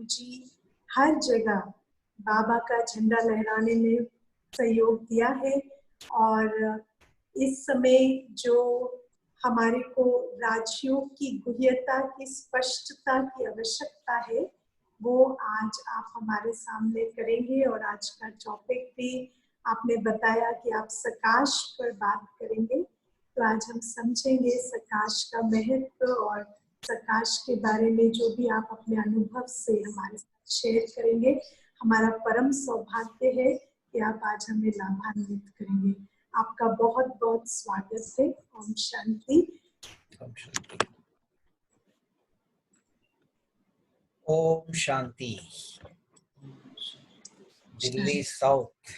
जी हर जगह बाबा का झंडा लहराने में सहयोग दिया है। और इस समय जो हमारे को राजयोग की गुह्यता की स्पष्टता की आवश्यकता है, वो आज आप हमारे सामने करेंगे। और आज का टॉपिक भी आपने बताया कि आप सकाश पर बात करेंगे, तो आज हम समझेंगे सकाश का महत्व और सकाश के बारे में जो भी आप अपने अनुभव से हमारे साथ शेयर करेंगे। हमारा परम सौभाग्य है कि आप आज हमें लाभान्वित करेंगे। आपका बहुत बहुत स्वागत है। ओम शांति। ओम शांति। ओम शांति। दिल्ली साउथ,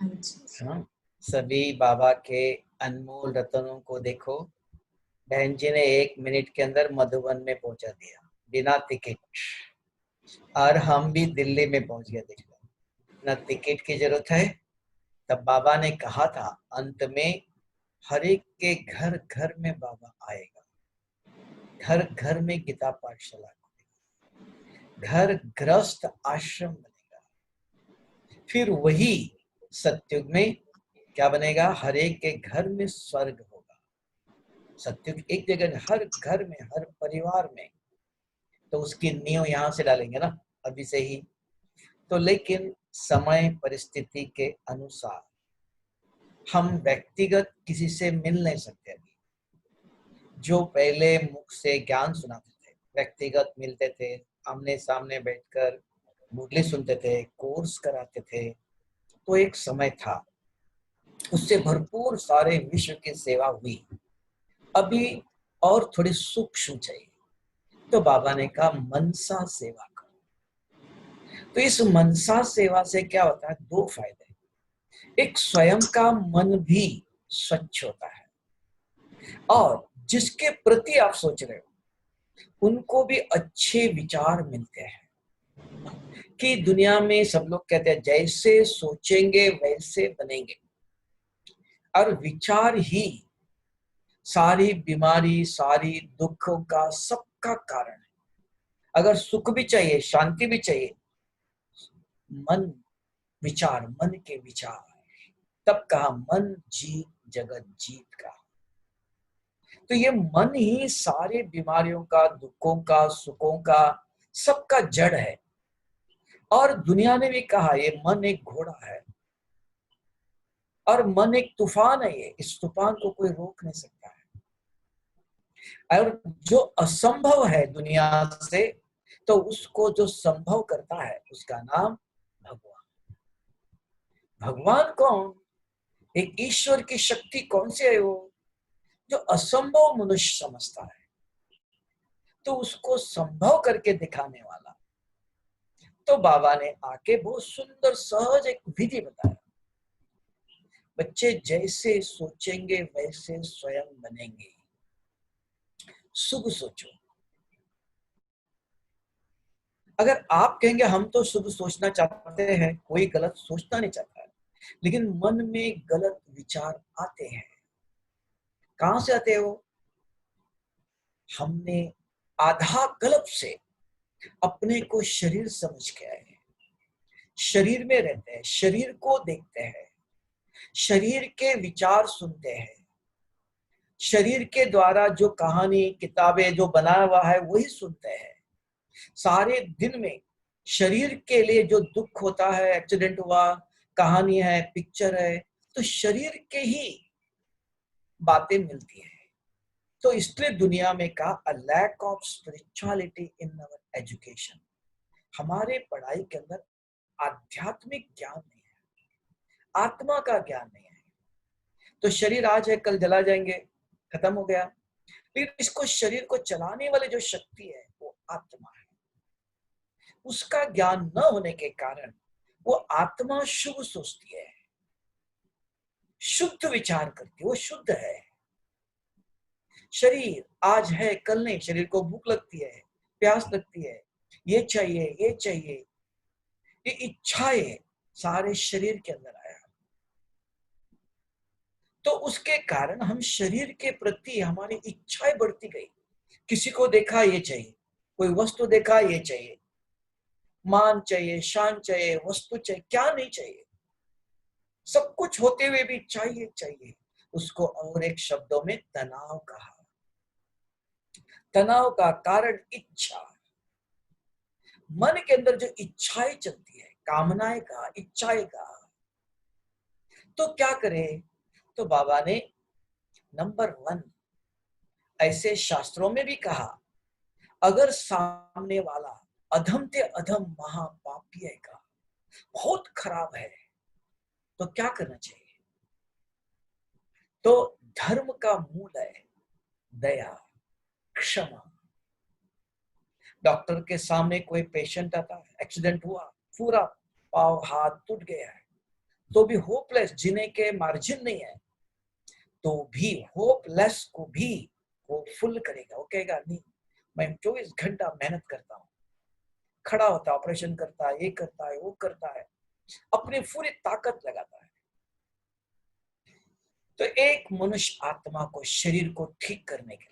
हाँ जी। सभी बाबा के अनमोल रत्नों को देखो। बहन जी ने 1 मिनट के अंदर मधुबन में पहुंचा दिया बिना टिकट, और हम भी दिल्ली में पहुंच गए। देखो, ना टिकट की जरूरत है। तब बाबा ने कहा था अंत में हर एक के घर घर में बाबा आएगा, घर घर में गीता पाठशाला, घर गृहस्थ आश्रम बनेगा। फिर वही सत्युग में क्या बनेगा? हर एक के घर में स्वर्ग होगा। सत्युग एक जगह, हर घर में, हर परिवार में। तो उसकी नींव यहाँ से डालेंगे ना, अभी से ही। तो लेकिन समय परिस्थिति के अनुसार हम व्यक्तिगत किसी से मिल नहीं सकते। अभी जो पहले मुख से ज्ञान सुनाते थे, व्यक्तिगत मिलते थे, आमने सामने बैठकर मुरली सुनते थे, कोर्स कराते थे, तो एक समय था, उससे भरपूर सारे विश्व की सेवा हुई। अभी और थोड़ी सूक्ष्म चाहिए, तो बाबा ने कहा मनसा सेवा करो। तो इस मनसा सेवा से क्या होता है? 2 फायदे। एक, स्वयं का मन भी स्वच्छ होता है, और जिसके प्रति आप सोच रहे हो उनको भी अच्छे विचार मिलते हैं। कि दुनिया में सब लोग कहते हैं जैसे सोचेंगे वैसे बनेंगे, और विचार ही सारी बीमारी, सारी दुखों का, सबका कारण है। अगर सुख भी चाहिए, शांति भी चाहिए, मन विचार, मन के विचार। तब कहा मन जीत जगत जीत का। तो ये मन ही सारे बीमारियों का, दुखों का, सुखों का, सबका जड़ है। और दुनिया ने भी कहा ये मन एक घोड़ा है, और मन एक तूफान है। ये इस तूफान को कोई रोक नहीं सकता है। और जो असंभव है दुनिया से, तो उसको जो संभव करता है उसका नाम भगवान। भगवान कौन? एक ईश्वर की शक्ति कौन सी है? वो जो असंभव मनुष्य समझता है, तो उसको संभव करके दिखाने वाला। तो बाबा ने आके बहुत सुंदर सहज एक विधि बताया। बच्चे जैसे सोचेंगे वैसे स्वयं बनेंगे। शुभ सोचो। अगर आप कहेंगे हम तो शुभ सोचना चाहते हैं, कोई गलत सोचना नहीं चाहता है, लेकिन मन में गलत विचार आते हैं। कहां से आते हैं वो? हमने आधा कल्प से अपने को शरीर समझ के आए हैं, शरीर में रहते हैं, शरीर को देखते हैं, शरीर के विचार सुनते हैं, शरीर के द्वारा जो कहानी किताबें जो बनाया हुआ है वही सुनते हैं। सारे दिन में शरीर के लिए जो दुख होता है, एक्सीडेंट हुआ, कहानी है, पिक्चर है, तो शरीर के ही बातें मिलती है। तो इसलिए दुनिया में कहा a lack of spirituality in our education. हमारे पढ़ाई के अंदर आध्यात्मिक ज्ञान नहीं है, आत्मा का ज्ञान नहीं है। तो शरीर आज है, कल जला जाएंगे, खत्म हो गया। लेकिन इसको, शरीर को चलाने वाली जो शक्ति है वो आत्मा है। उसका ज्ञान न होने के कारण वो आत्मा शुभ सोचती है, शुद्ध विचार करती है, वो शुद्ध है। शरीर आज है, कल नहीं। शरीर को भूख लगती है, प्यास लगती है, ये चाहिए, ये चाहिए, ये इच्छाएं सारे शरीर के अंदर आया। तो उसके कारण हम शरीर के प्रति हमारी इच्छाएं बढ़ती गई। किसी को देखा ये चाहिए, कोई वस्तु देखा ये चाहिए, मान चाहिए, शान चाहिए, वस्तु चाहिए, क्या नहीं चाहिए, सब कुछ होते हुए भी चाहिए चाहिए। उसको और एक शब्दों में तनाव कहा। तनाव का कारण इच्छा। मन के अंदर जो इच्छाएं चलती है, कामनाएं का, इच्छाएं का, तो क्या करें? तो बाबा ने नंबर 1 ऐसे शास्त्रों में भी कहा, अगर सामने वाला अधम ते अधम महापापी है का, बहुत खराब है, तो क्या करना चाहिए? तो धर्म का मूल है दया, क्षमा। डॉक्टर के सामने कोई पेशेंट आता है, एक्सीडेंट हुआ, पूरा पाव हाथ टूट गया है, तो भी होपलेस, जीने के मार्जिन नहीं है, तो भी होपलेस को भी वो फुल करेगा। वो कहेगा नहीं, मैं 24 घंटा मेहनत करता हूँ, खड़ा होता है, ऑपरेशन करता है, ये करता है, वो करता है, अपनी पूरी ताकत लगाता है। तो एक मनुष्य आत्मा को, शरीर को ठीक करने के लिए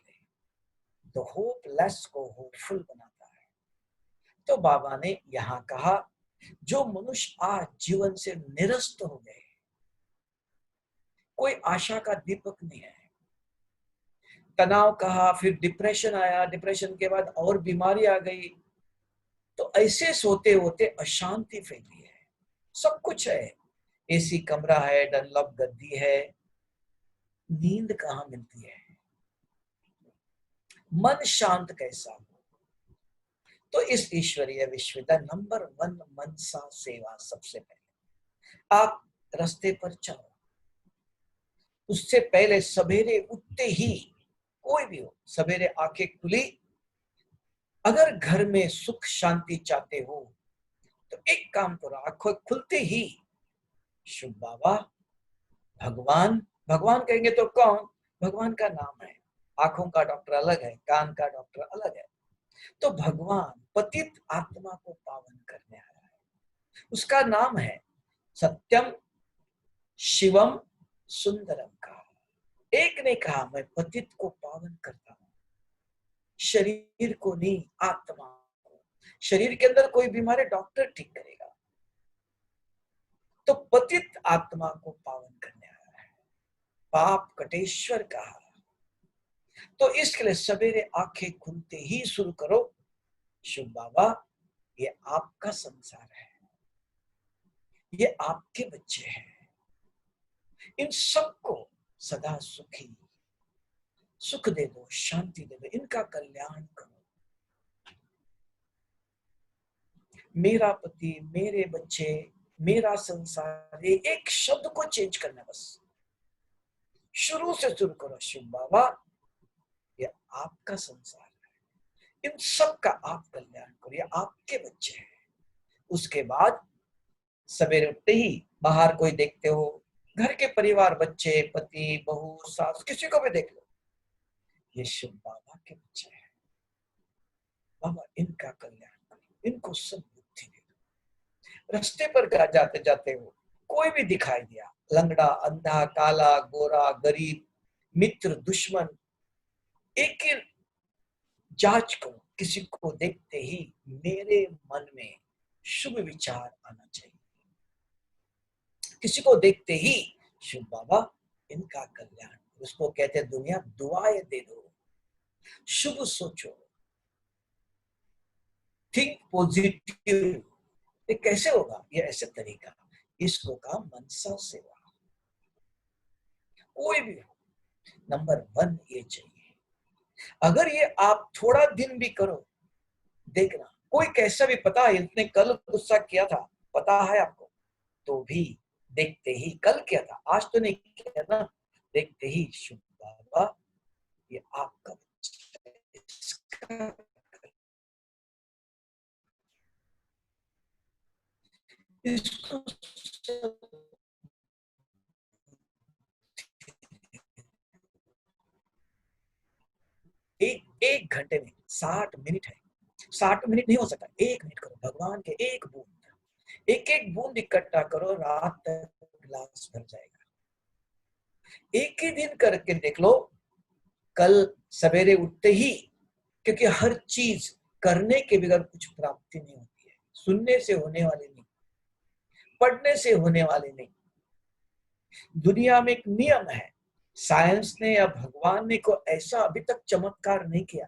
तो होपलेस को होपफुल बनाता है। तो बाबा ने यहां कहा, जो मनुष्य आज जीवन से निरस्त हो गए, कोई आशा का दीपक नहीं है, तनाव कहा, फिर डिप्रेशन आया, डिप्रेशन के बाद और बीमारी आ गई, तो ऐसे सोते होते अशांति फैली है। सब कुछ है, एसी कमरा है, डनलप गद्दी है, नींद कहाँ मिलती है, मन शांत कैसा हो? तो इस ईश्वरीय विश्वविद्या नंबर 1 मनसा सेवा। सबसे पहले आप रास्ते पर चलो, उससे पहले सवेरे उठते ही, कोई भी हो, सवेरे आंखें खुली, अगर घर में सुख शांति चाहते हो तो एक काम करो, आंखें खुलते ही शुभ बाबा, भगवान, भगवान कहेंगे तो कौन? भगवान का नाम है, आंखों का डॉक्टर अलग है, कान का डॉक्टर अलग है। तो भगवान पतित आत्मा को पावन करने आया है, उसका नाम है सत्यम शिवम सुंदरम का। एक ने कहा, मैं पतित को पावन करता हूं, शरीर को नहीं, आत्मा को। शरीर के अंदर कोई बीमारी डॉक्टर ठीक करेगा, तो पतित आत्मा को पावन करने आया है, पाप कटेश्वर कहा। तो इसके लिए सवेरे आंखें खुलते ही शुरू करो, शुभ बाबा, ये आपका संसार है, ये आपके बच्चे हैं, इन सबको सदा सुखी, सुख दे दो, शांति दे दो, इनका कल्याण करो। मेरा पति, मेरे बच्चे, मेरा संसार, ये एक शब्द को चेंज करना, बस शुरू से शुरू करो, शुभ बाबा, ये आपका संसार है, इन सब का आप कल्याण करो, ये आपके बच्चे हैं। उसके बाद सवेरे उठते ही बाहर कोई देखते हो, घर के परिवार, बच्चे, पति, बहू, सास, किसी को भी देख लो, ये शुभ बाबा के बच्चे हैं, बाबा इनका कल्याण करो, इनको सब बुद्धि दे दो। रास्ते पर जाते जाते हो, कोई भी दिखाई दिया, लंगड़ा, अंधा, काला, गोरा, गरीब, मित्र, दुश्मन, एक ही जांच करो, किसी को देखते ही मेरे मन में शुभ विचार आना चाहिए, किसी को देखते ही शुभ बाबा इनका कल्याण। उसको कहते हैं दुनिया दुआएं दे दो, शुभ सोचो, थिंक पॉजिटिव। ये कैसे होगा? ये ऐसे तरीका, इसको कहा मनसा सेवा। कोई भी हो, नंबर 1 ये चाहिए। अगर ये आप थोड़ा दिन भी करो, देखना कोई कैसा भी, पता है इसने कल गुस्सा किया था, पता है आपको, तो भी देखते ही, कल किया था, आज तो नहीं किया ना, देखते ही शुभ बाबा ये आपका इसको एक घंटे में 60 मिनट है, 60 मिनट नहीं हो सकता, 1 मिनट करो, भगवान के एक बूंद, एक एक बूंद इकट्ठा करो, रात तक गिलास भर जाएगा। एक ही दिन करके देख लो, कल सवेरे उठते ही, क्योंकि हर चीज करने के बगैर कुछ प्राप्ति नहीं होती है, सुनने से होने वाली नहीं, पढ़ने से होने वाली नहीं। दुनिया में एक नियम है, साइंस ने या भगवान ने को ऐसा अभी तक चमत्कार नहीं किया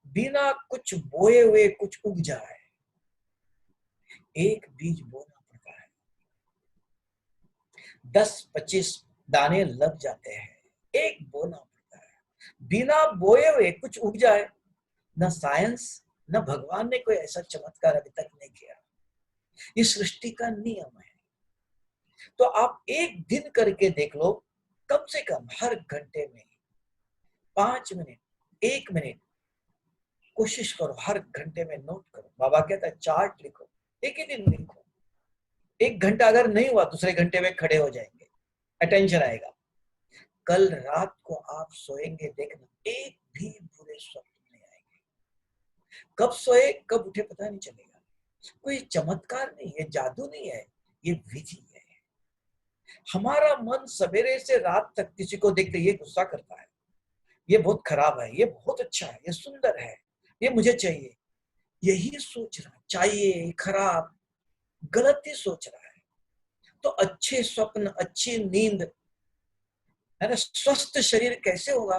बिना कुछ बोए हुए कुछ उग जाए। एक बीज बोना पड़ता है, 10-25 दाने लग जाते हैं, एक बोना पड़ता है। बिना बोए हुए कुछ उग जाए, न साइंस न भगवान ने कोई ऐसा चमत्कार अभी तक नहीं किया। ये सृष्टि का नियम है। तो आप एक दिन करके देख लो, कम से कम हर घंटे में 5 मिनट, 1 मिनट कोशिश करो, हर घंटे में नोट करो। बाबा कहता है चार्ट लिखो, एक ही दिन लिखो। 1 घंटा अगर नहीं हुआ दूसरे घंटे में खड़े हो जाएंगे, अटेंशन आएगा। कल रात को आप सोएंगे, देखना एक भी बुरे स्वप्न नहीं आएंगे। कब सोए कब उठे पता नहीं चलेगा। कोई चमत्कार नहीं है, जादू नहीं है, ये विधि है। हमारा मन सवेरे से रात तक किसी को देखते ये गुस्सा करता है, ये बहुत खराब है, ये बहुत अच्छा है, ये सुंदर है, ये मुझे चाहिए, यही सोच रहा, चाहिए खराब, गलत ही सोच रहा है। तो अच्छे स्वप्न, अच्छी नींद है ना, स्वस्थ शरीर कैसे होगा,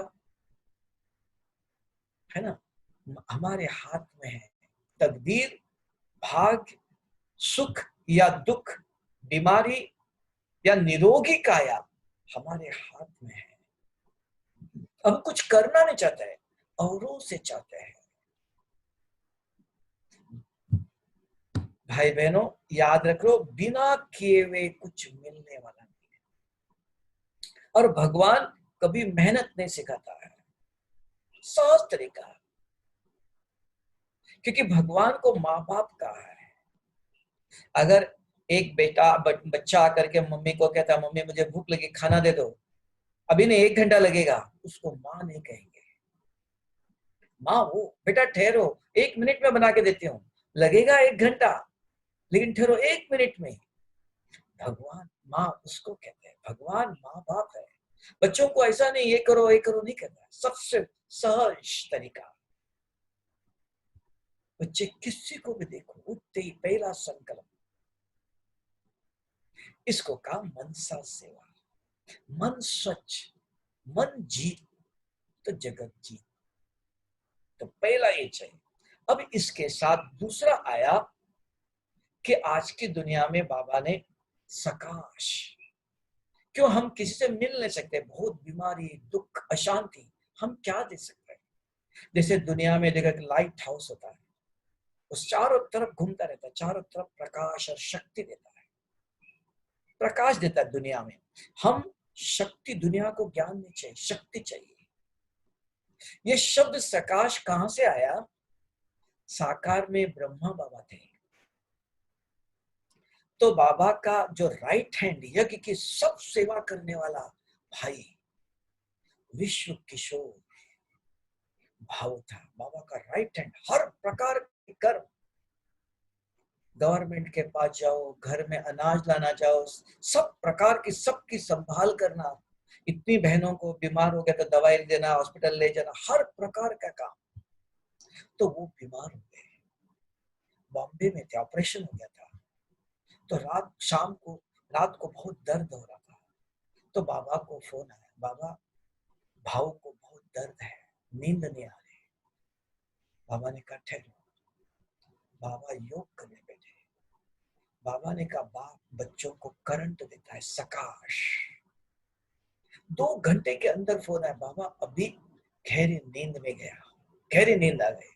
है ना। हमारे हाथ में है तकदीर, भाग्य, सुख या दुख, बीमारी या निरोगी काया हमारे हाथ में है। हम कुछ करना नहीं चाहते हैं, औरों से चाहते हैं। भाई बहनों याद रखो, बिना किए हुए कुछ मिलने वाला नहीं है। और भगवान कभी मेहनत नहीं सिखाता है, सहज तरीका, क्योंकि भगवान को माँ बाप का है। अगर एक बच्चा आकर के मम्मी को कहता, मम्मी मुझे भूख लगी, खाना दे दो, अभी नहीं 1 घंटा लगेगा, उसको माँ नहीं कहेंगे। माँ वो बेटा ठहरो, 1 मिनट में बना के देती हूँ, लगेगा 1 घंटा, लेकिन ठहरो 1 मिनट में। भगवान माँ उसको कहते हैं, भगवान माँ बाप है। बच्चों को ऐसा नहीं ये करो नहीं कहता, सबसे सहज तरीका। बच्चे किसी को भी देखो, उठते ही पहला संकल्प, इसको कहा मनसा सेवा। मन स्वच्छ, मन जीत तो जगत जीत। तो पहला ये चाहिए। अब इसके साथ दूसरा आया कि आज की दुनिया में बाबा ने सकाश, क्यों हम किसी से मिल नहीं सकते, बहुत बीमारी, दुख, अशांति, हम क्या दे सकते हैं। जैसे दुनिया में देखा कि लाइट हाउस होता है, उस चारों तरफ घूमता रहता है, चारों तरफ प्रकाश और शक्ति देता है, प्रकाश देता है दुनिया में। हम शक्ति, दुनिया को ज्ञान नहीं चाहिए, शक्ति चाहिए। ये शब्द सकाश कहां से आया? साकार में ब्रह्मा बाबा थे, तो बाबा का जो राइट हैंड, यज्ञ की सब सेवा करने वाला भाई विश्व किशोर भाव था। बाबा का राइट हैंड, हर प्रकार के कर्म, गवर्नमेंट के पास जाओ, घर में अनाज लाना जाओ, सब प्रकार की सबकी संभाल करना, इतनी बहनों को बीमार हो गया तो दवाई देना, हॉस्पिटल ले जाना, हर प्रकार का काम। तो वो बीमार हो गए, बॉम्बे में थे, ऑपरेशन हो गया था। तो रात को बहुत दर्द हो रहा था। तो बाबा को फोन आया, बाबा भाव को बहुत दर्द है, नींद नहीं आ रही। बाबा ने कहा ठहरो। बाबा योग करने बैठे। बाबा ने कहा बाप बच्चों को करंट देता है, सकाश। 2 घंटे के अंदर फोन आया, बाबा अभी गहरी नींद में गया, गहरी नींद आ गई।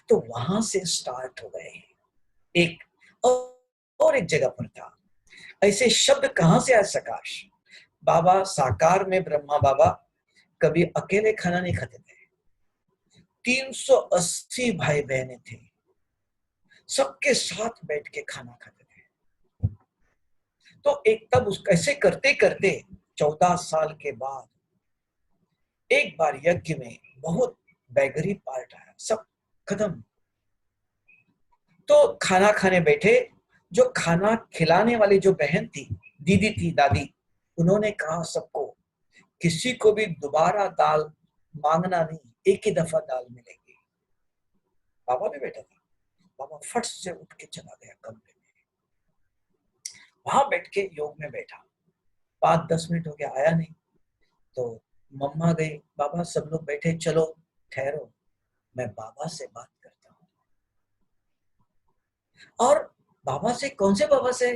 तो वहां से स्टार्ट हो गए। एक और एक जगह पर था, ऐसे शब्द कहां से आया? सकाश। बाबा साकार में ब्रह्मा बाबा कभी अकेले खाना नहीं खाते थे, 380 भाई बहने थे, सबके साथ बैठ के खाना खाते थे। तो एक तब उसको ऐसे करते करते 14 साल के बाद एक बार यज्ञ में बहुत बैगरी पार्ट आया, सब खत्म। तो खाना खाने बैठे, जो खाना खिलाने वाली जो बहन थी, दीदी थी, दादी, उन्होंने कहा सबको, किसी को भी दोबारा दाल मांगना नहीं, एक ही दफा दाल मिलेगी। बाबा भी बैठा था। बाबा और फट से उठ के चला गया कमरे में। वहां बैठ के योग में बैठा। 5-10 मिनट हो गया, आया नहीं। तो मम्मा गई, बाबा सब लोग बैठे, चलो ठहरो, मैं बाबा से बात करता हूँ। और बाबा से? कौन से बाबा से?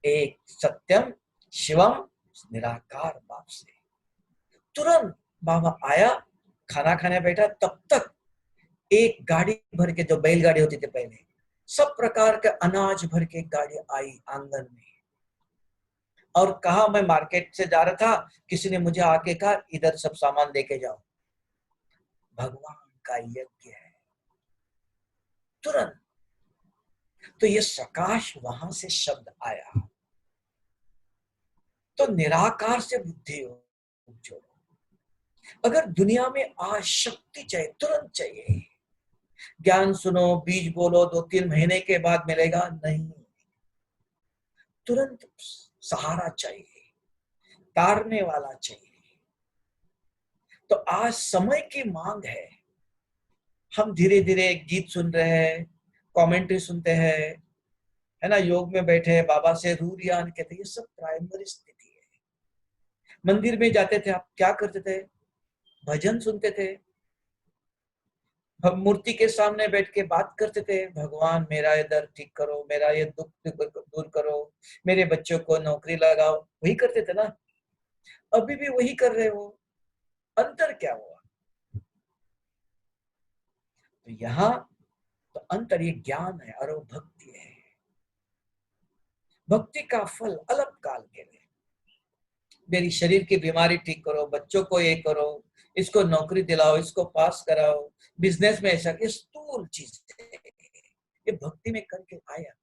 एक सत्यम शिवम निराकार बाप से। तुरंत बाबा आया, खाना खाने बैठा। तब तक एक गाड़ी भर के, जो बैलगाड़ी होती थी पहले, सब प्रकार के अनाज भर के गाड़ी आई आंगन में। और कहा मैं मार्केट से जा रहा था, किसी ने मुझे आके कहा इधर सब सामान लेके जाओ। भगवान का यज्ञ है। तुरंत तो ये प्रकाश वहां से शब्द आया। तो निराकार से बुद्धि जोड़ो। अगर दुनिया में आज शक्ति चाहिए, तुरंत चाहिए। ज्ञान सुनो, बीज बोलो, 2-3 महीने के बाद मिलेगा नहीं, तुरंत सहारा चाहिए, तारने वाला चाहिए। तो आज समय की मांग है। हम धीरे धीरे गीत सुन रहे हैं, कमेंट्री सुनते हैं, है ना, योग में बैठे हैं, बाबा से रूह ज्ञान कहते हैं। ये सब प्राइमरी स्थिति है। मंदिर में जाते थे, आप क्या करते थे? भजन सुनते थे। हम मूर्ति के सामने बैठ के बात करते थे, भगवान मेरा ये दर्द ठीक करो, मेरा ये दुख दूर करो, मेरे बच्चों को नौकरी लगाओ। वही करते थे ना, अभी भी वही कर रहे हो। अंतर क्या हुआ? तो यहाँ तो अंतर ये ज्ञान है और वो भक्ति है। भक्ति का फल अलग काल के लिए, मेरी शरीर की बीमारी ठीक करो, बच्चों को ये करो, इसको नौकरी दिलाओ, इसको पास कराओ, बिजनेस में ऐसा, ये स्थूल चीज है। ये भक्ति में करके आया।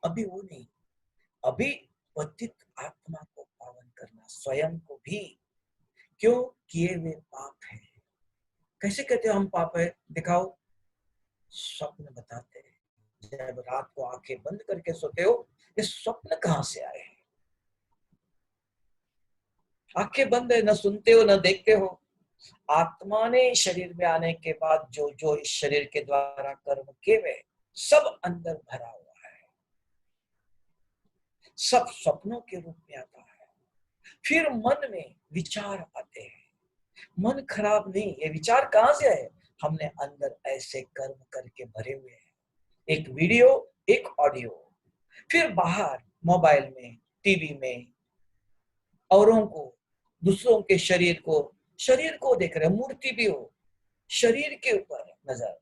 अभी वो नहीं, अभी पतित आत्मा को पावन करना, स्वयं को भी। क्यों? किए हुए पाप है। कैसे कहते हो हम पाप है? दिखाओ। स्वप्न बताते हैं। जब रात को आंखें बंद करके सोते हो, ये स्वप्न कहां से आए? आंखें बंद है, न सुनते हो न देखते हो। आत्मा ने शरीर में आने के बाद जो जो इस शरीर के द्वारा कर्म किए हुए, सब अंदर भरा हुआ है। सब स्वप्नों के रूप में आता है। फिर मन में विचार आते हैं। मन खराब नहीं, ये विचार कहां से आए? हमने अंदर ऐसे कर्म करके भरे हुए हैं। एक वीडियो, एक ऑडियो, फिर बाहर मोबाइल में, टीवी में, औरों को, दूसरों के शरीर को देख रहे, मूर्ति भी हो, शरीर के ऊपर नजर।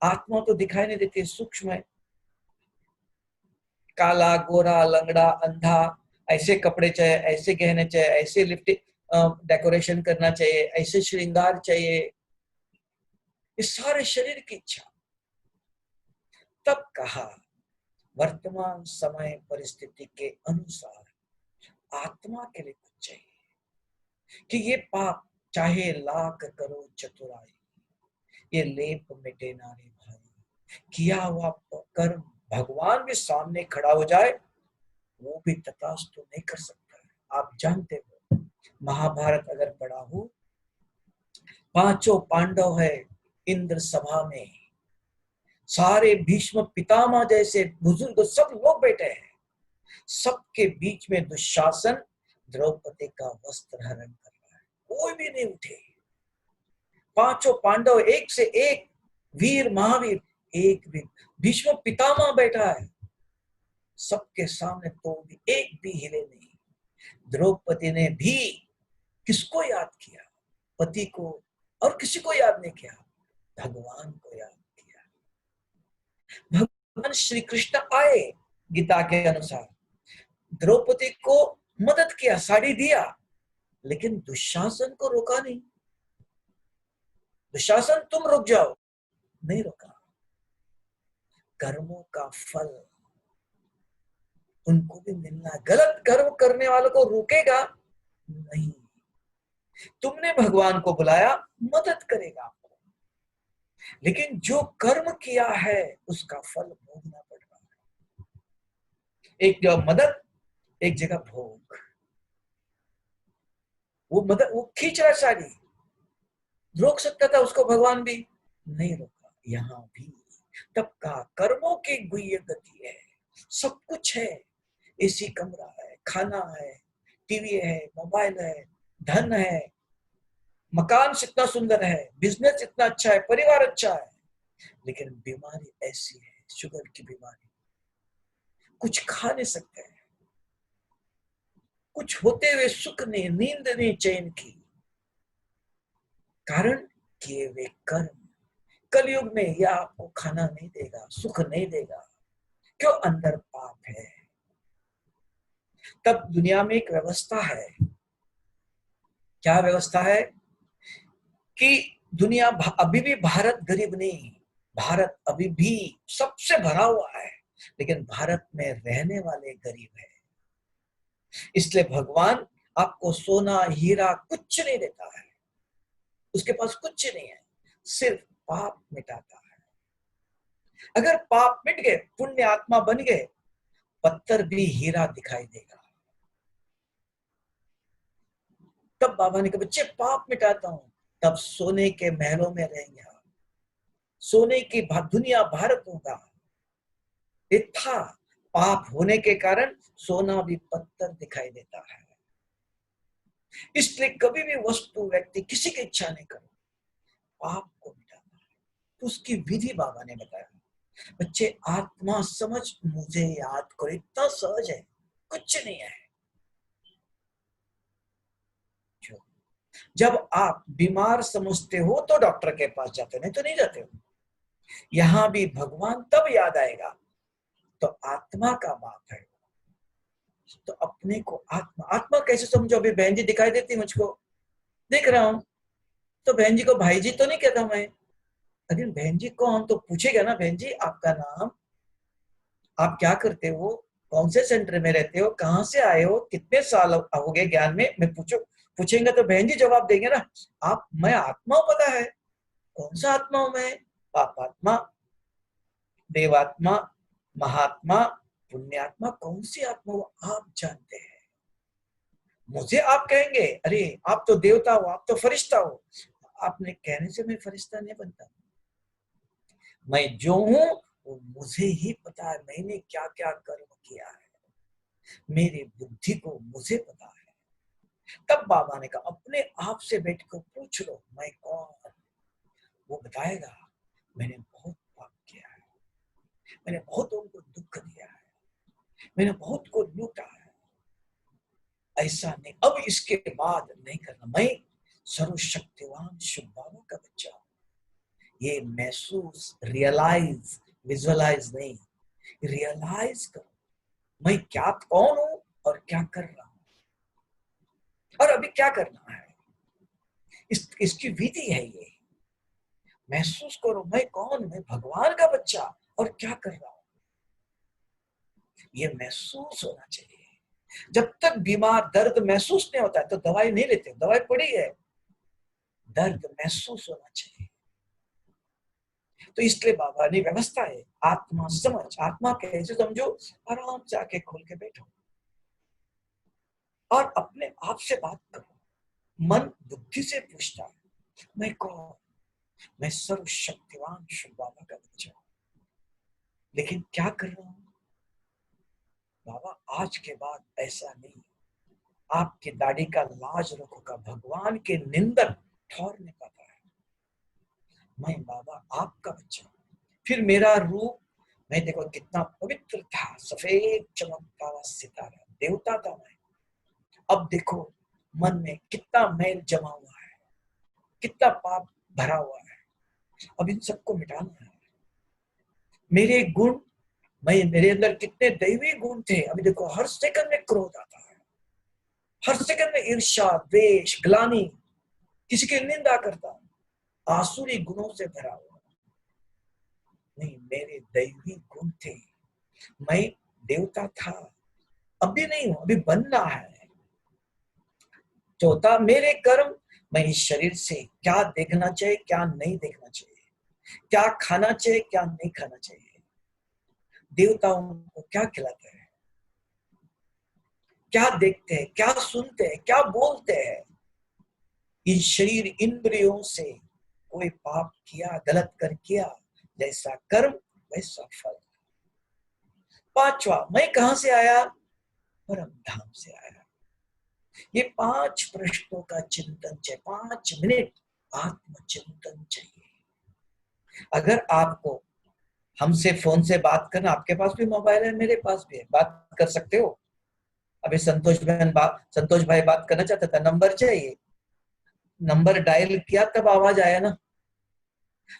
आत्मा तो दिखाई नहीं देती, सूक्ष्म है। काला, गोरा, लंगड़ा, अंधा, ऐसे कपड़े चाहिए, ऐसे गहने चाहिए, ऐसे लिपस्टिक डेकोरेशन करना चाहिए, ऐसे श्रृंगार चाहिए, इस सारे शरीर की इच्छा। तब कहा वर्तमान समय परिस्थिति के अनुसार आत्मा के लिए कुछ चाहिए कि ये पाप चाहे लाख करो चतुराई, ये लेप मिटे ना रे भाई। किया हुआ कर्म भगवान भी सामने खड़ा हो जाए, वो भी तथास्तु नहीं कर सकता है। आप जानते हो, महाभारत अगर पढ़ा हो, 5 पांडव है इंद्र सभा में, सारे भीष्म पितामह जैसे बुजुर्ग सब लोग बैठे हैं। सबके बीच में दुशासन द्रौपदी का वस्त्र हरण कर रहा है, कोई भी नहीं उठे। 5 पांडव एक से एक वीर महावीर, एक भी भीष्म पितामह बैठा है सबके सामने, तो भी एक भी हिले नहीं। द्रौपदी ने भी किसको याद किया? पति को, और किसी को याद नहीं किया, भगवान को याद किया। भगवान श्री कृष्ण आए गीता के अनुसार, द्रौपदी को मदद किया, साड़ी दिया, लेकिन दुशासन को रोका नहीं। दुशासन तुम रुक जाओ, नहीं रोका। कर्मों का फल उनको भी मिलना। गलत कर्म करने वालों को रोकेगा नहीं। तुमने भगवान को बुलाया, मदद करेगा आपको, लेकिन जो कर्म किया है उसका फल भोगना पड़ रहा है। एक जगह मदद, एक जगह भोग। वो मदद, वो खींच रहा साड़ी, रोक सकता था उसको भगवान भी, नहीं रोका। यहाँ भी तब का कर्मों की गुह्य गति है। सब कुछ है, एसी कमरा है, खाना है, टीवी है, मोबाइल है, धन है, मकान इतना सुंदर है, बिजनेस इतना अच्छा है, परिवार अच्छा है, लेकिन बीमारी ऐसी है, शुगर की बीमारी, कुछ खा नहीं सकते हैं, कुछ होते हुए सुख नहीं, नींद नहीं चैन की। कारण किए वे कर्म। कलयुग में यह आपको खाना नहीं देगा, सुख नहीं देगा, क्यों? अंदर पाप है। तब दुनिया में एक व्यवस्था है। क्या व्यवस्था है? कि दुनिया अभी भी भारत गरीब नहीं, भारत अभी भी सबसे भरा हुआ है, लेकिन भारत में रहने वाले गरीब है। इसलिए भगवान आपको सोना हीरा कुछ नहीं देता है, उसके पास कुछ नहीं है, सिर्फ पाप मिटाता है। अगर पाप मिट गए, पुण्य आत्मा बन गए, पत्थर भी हीरा दिखाई देगा। तब बाबा ने कहा बच्चे पाप मिटाता हूं, तब सोने के महलों में रहेंगे आप, सोने की दुनिया भारत होगा। एक था, पाप होने के कारण सोना भी पत्थर दिखाई देता है। इसलिए कभी भी वस्तु व्यक्ति किसी की इच्छा नहीं करो, पाप को मिटाना है। तो उसकी विधि बाबा ने बताया। बच्चे आत्मा समझ मुझे याद करो, इतना सहज है, कुछ नहीं है। जब आप बीमार समझते हो तो डॉक्टर के पास जाते हो, नहीं तो नहीं जाते हो। यहां भी भगवान तब याद आएगा तो आत्मा का बाप है। तो अपने को आत्मा, आत्मा कैसे समझो? अभी बहन जी दिखाई देती मुझको, देख रहा हूं, तो बहन जी को भाई जी तो नहीं कहता मैं। अगर बहन जी को हम तो पूछेगा ना, बहन जी आपका नाम, आप क्या करते हो, कौन से सेंटर में रहते हो, कहाँ से आए हो, कितने साल हो गए ज्ञान में, मैं पूछेंगे तो बहन जी जवाब देंगे ना। आप, मैं आत्मा हूं, पता है कौन सा आत्मा हूं मैं? पापात्मा, देवात्मा, महात्मा, पुण्यात्मा, कौन सी आत्मा हो आप जानते हैं। मुझे आप कहेंगे अरे आप तो देवता हो, आप तो फरिश्ता हो। आपने कहने से मैं फरिश्ता नहीं बनता। मैं जो हूं वो मुझे ही पता है, मैंने क्या क्या कर्म किया है, मेरी बुद्धि को मुझे पता है। तब बाबा ने कहा अपने आप से बैठ कर पूछ लो मैं कौन। वो बताएगा मैंने बहुत पाप किया है, मैंने बहुतों को दुख दिया है, मैंने बहुत को लूटा है। ऐसा नहीं, अब इसके बाद नहीं करना। मैं सर्वशक्तिवान शिव बाबा का बच्चा हूं। ये महसूस, रियलाइज, विजुअलाइज नहीं, रियलाइज करो मैं क्या, कौन हूं और क्या कर रहा हूं, और अभी क्या करना है। इसकी विधि है ये। महसूस करो मैं कौन, मैं भगवान का बच्चा और क्या कर रहा हूं। ये महसूस होना चाहिए। जब तक बीमार दर्द महसूस नहीं होता है तो दवाई नहीं लेते, दवाई पड़ी है, दर्द महसूस होना चाहिए। तो इसलिए बाबा ने व्यवस्था है, आत्मा समझ। आत्मा कैसे समझो? आराम से आके खोल के बैठो और अपने आप से बात करो। मन बुद्धि से पूछता है मैं कौन, मैं सर्वशक्तिवान शिव बाबा का बच्चा हूं, लेकिन क्या कर रहा हूं? बाबा आज के बाद ऐसा नहीं, आपकी दाढ़ी का लाज रखोगा, भगवान के निंदक ठहर नहीं पाता है। मैं बाबा आपका बच्चा हूं। फिर मेरा रूप, मैं देखो कितना पवित्र था, सफेद चमकता हुआ सितारा, देवता था मैं। अब देखो मन में कितना मैल जमा हुआ है, कितना पाप भरा हुआ है, अब इन सबको मिटाना है। मेरे गुण, मेरे अंदर कितने दैवी गुण थे, अभी देखो हर सेकंड में क्रोध आता है, हर सेकंड में ईर्ष्या, द्वेष, ग्लानि, किसी की निंदा करता हूं, आसुरी गुणों से भरा हुआ। नहीं, मेरे दैवी गुण थे, मैं देवता था, अभी नहीं हूं, अभी बनना है। चौथा, मेरे कर्म, मैं इस शरीर से क्या देखना चाहिए, क्या नहीं देखना चाहिए, क्या खाना चाहिए, क्या नहीं खाना चाहिए, देवताओं को क्या खिलाते हैं, क्या देखते हैं, क्या सुनते हैं, क्या बोलते हैं। इन शरीर इंद्रियों से कोई पाप किया, गलत कर किया जैसा कर्म वैसा फल। पांचवा, मैं कहां से आया? परम धाम से आया। ये 5 प्रश्नों का चिंतन चाहिए, 5 मिनट आत्मचिंतन चाहिए। अगर आपको हमसे फोन से बात करना, आपके पास भी मोबाइल है, मेरे पास भी है, बात कर सकते हो। अभी संतोष भाई बात करना चाहता था, नंबर चाहिए, नंबर डायल किया तब आवाज आया ना।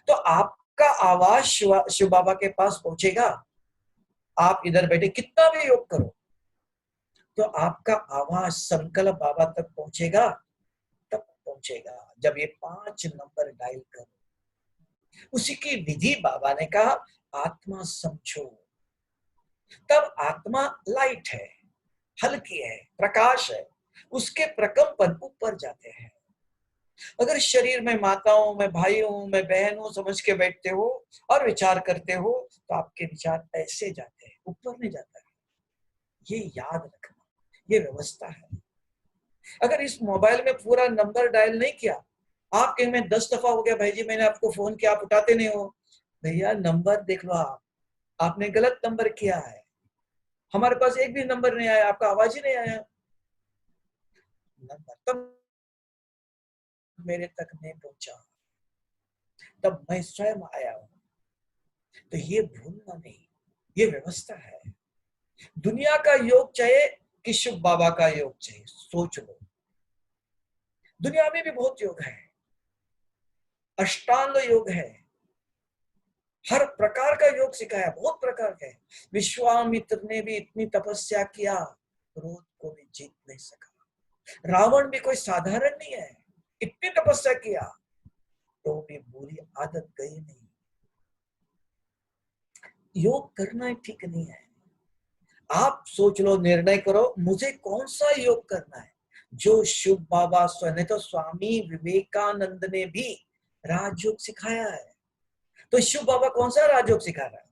तो आपका आवाज शिव बाबा के पास पहुंचेगा। आप इधर बैठे कितना भी योग करो तो आपका आवाज संकल्प बाबा तक पहुंचेगा, तब पहुंचेगा जब ये 5 नंबर डायल करो। उसी की विधि बाबा ने कहा, आत्मा समझो। तब आत्मा लाइट है, हल्की है, प्रकाश है, उसके प्रकंपन ऊपर जाते हैं। अगर शरीर में माताओं में भाइयों में बहनों समझ के बैठते हो और विचार करते हो तो आपके विचार ऐसे जाते हैं, ऊपर नहीं जाता है। ये याद रखना, ये व्यवस्था है। अगर इस मोबाइल में पूरा नंबर डायल नहीं किया, आप कहीं में 10 दफा हो गया भाई जी मैंने आपको फोन किया, आप उठाते नहीं हो, भैया नंबर देख लो, आपने गलत नंबर किया है। हमारे पास एक भी नंबर नहीं आया, आपका आवाज ही नहीं आया। नंबर तब मेरे तक नहीं पहुंचा, तब मैं स्वयं आया हूं। तो ये भूलना नहीं, ये व्यवस्था है। दुनिया का योग चाहिए कि शिव बाबा का योग चाहिए? सोच लो। दुनिया में भी बहुत योग है, अष्टांग योग है, हर प्रकार का योग सिखाया, बहुत प्रकार के। विश्वामित्र ने भी इतनी तपस्या किया, क्रोध को भी जीत नहीं सका। रावण भी कोई साधारण नहीं है, इतनी तपस्या किया तो भी बुरी आदत गई नहीं। योग करना ठीक नहीं है। आप सोच लो, निर्णय करो मुझे कौन सा योग करना है जो शिव बाबा स्वयं, तो स्वामी विवेकानंद ने भी राजयोग सिखाया है। तो शिव बाबा कौन सा राजयोग सिखा रहा है?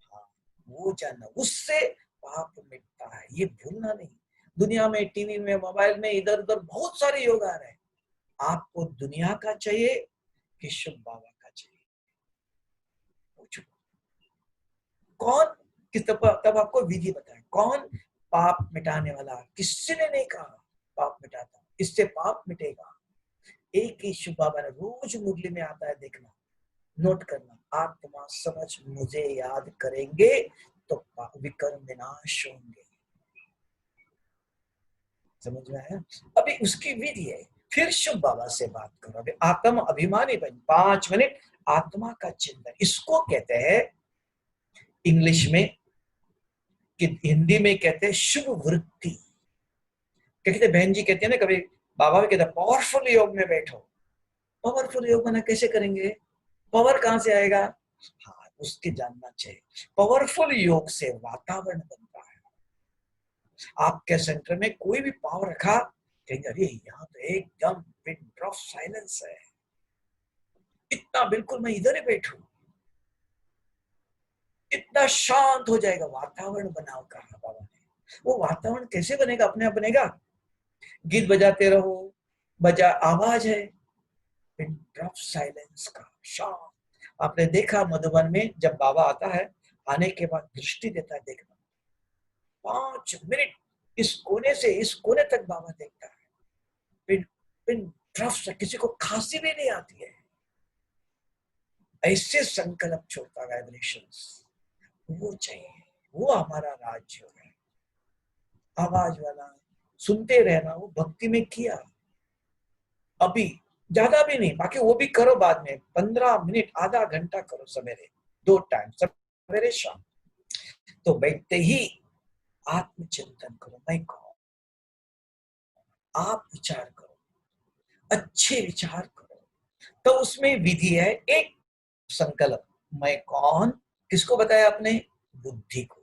हाँ, वो जानना, उससे पाप मिटता है, ये भूलना नहीं। दुनिया में टीवी में मोबाइल में इधर उधर बहुत सारे योग आ रहे हैं। आपको दुनिया का चाहिए कि शिव बाबा का चाहिए? पूछो कौन किस, तब आपको विधि बताए कौन पाप मिटाने वाला। किसी ने नहीं कहा पाप मिटाता, इससे पाप मिटेगा। एक ही शिव बाबा ने, रोज मुरली में आता है, देखना, नोट करना, आत्मा समझ मुझे याद करेंगे तो विकर्म विनाश होंगे। समझ में आया? अभी उसकी विधि है। फिर शिव बाबा से बात करो। अभी आत्म अभिमानी बन, 5 मिनट आत्मा का चिंतन, इसको कहते हैं इंग्लिश में, कि हिंदी में कहते हैं शुभ वृत्ति। कहते बहन जी कहते हैं ना, कभी बाबा भी कहते हैं पावरफुल योग में बैठो। पावरफुल योग बना कैसे करेंगे? पावर कहां से आएगा? हाँ, उसके जानना चाहिए। पावरफुल योग से वातावरण बनता है। आपके सेंटर में कोई भी पावर रखा, कहेंगे अरे यहाँ तो एकदम पिन ड्रॉप साइलेंस है, इतना बिल्कुल मैं इधर ही बैठू, इतना शांत हो जाएगा। वातावरण बनाओ कहा बाबा ने। वो वातावरण कैसे बनेगा? अपने आप बनेगा। गीत बजाते रहो, बजा आवाज है, पिन ड्रॉप साइलेंस का, शांत। आपने देखा मधुबन में जब बाबा आता है, आने के बाद दृष्टि देता है, देखना 5 मिनट इस कोने से इस कोने तक बाबा देखता है। पिन पिन ड्रॉप से किसी को खांसी भी नहीं आती है, ऐसे संकल्प छोड़ता वाइब्रेशंस। वो चाहिए, वो हमारा राज्य है। आवाज वाला सुनते रहना, वो भक्ति में किया, अभी ज्यादा भी नहीं, बाकी वो भी करो बाद में। 15 मिनट आधा घंटा करो, सवेरे 2 टाइम, सवेरे शाम। तो बैठते ही आत्मचिंतन करो, मैं कौन। आप विचार करो, अच्छे विचार करो। तो उसमें विधि है, एक संकल्प, मैं कौन, किसको बताया आपने? बुद्धि को।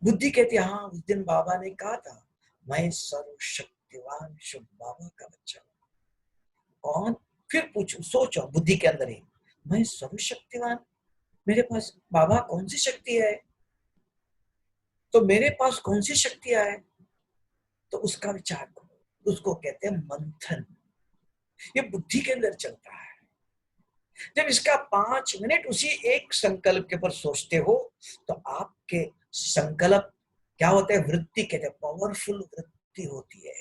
बुद्धि कहती है हाँ, उस दिन बाबा ने कहा था मैं सर्वशक्तिवान शिव बाबा का बच्चा हूं। कौन? फिर पूछो, सोचो बुद्धि के अंदर ही, मैं सर्वशक्तिवान, मेरे पास बाबा कौन सी शक्ति है? तो मेरे पास कौन सी शक्तियां है? तो उसका विचार करो। उसको कहते हैं मंथन। ये बुद्धि के अंदर चलता है। जब इसका 5 मिनट उसी एक संकल्प के ऊपर सोचते हो तो आपके संकल्प क्या होते हैं, वृत्ति कहते हैं, पावरफुल वृत्ति होती है।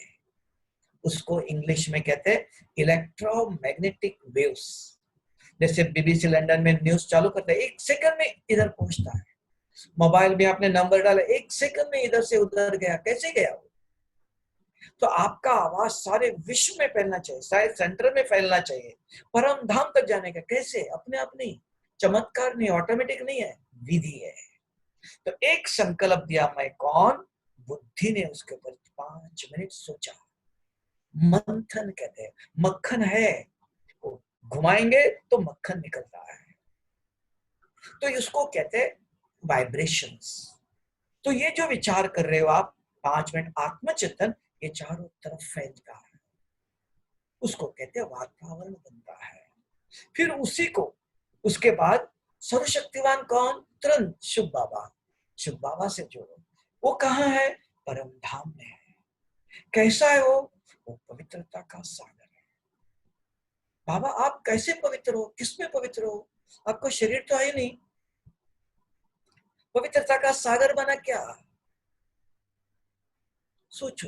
उसको इंग्लिश में कहते हैं इलेक्ट्रोमैग्नेटिक वेव्स। जैसे बीबीसी लंदन में न्यूज चालू करते हैं, 1 सेकंड में इधर पहुंचता है। मोबाइल में आपने नंबर डाला, 1 सेकंड में इधर से उधर गया, कैसे गया वो? तो आपका आवाज सारे विश्व में फैलना चाहिए, सारे सेंटर में फैलना चाहिए, परम धाम तक जाने का। कैसे? अपने आप नहीं, चमत्कार नहीं, ऑटोमेटिक नहीं है, विधि है। तो एक संकल्प दिया, मैं कौन? बुद्धि ने उसके ऊपर 5 मिनट सोचा। मंथन कहते हैं, मक्खन है, घुमाएंगे तो मक्खन निकलता है, तो इसको कहते हैं वाइब्रेशंस। तो ये जो विचार कर रहे हो आप 5 मिनट आत्मचिंतन, ये चारों तरफ फैलता है, उसको कहते हैं वातावरण बनता है। फिर उसी को उसके बाद सर्वशक्तिवान कौन? तुरंत शुभ बाबा, शुभ बाबा से जोड़ो। वो कहाँ है? परम धाम में है। कैसा है वो? वो पवित्रता का सागर है। बाबा आप कैसे पवित्र हो? किसमें पवित्र हो? आपको शरीर तो है नहीं, पवित्रता का सागर बना क्या? सोचो।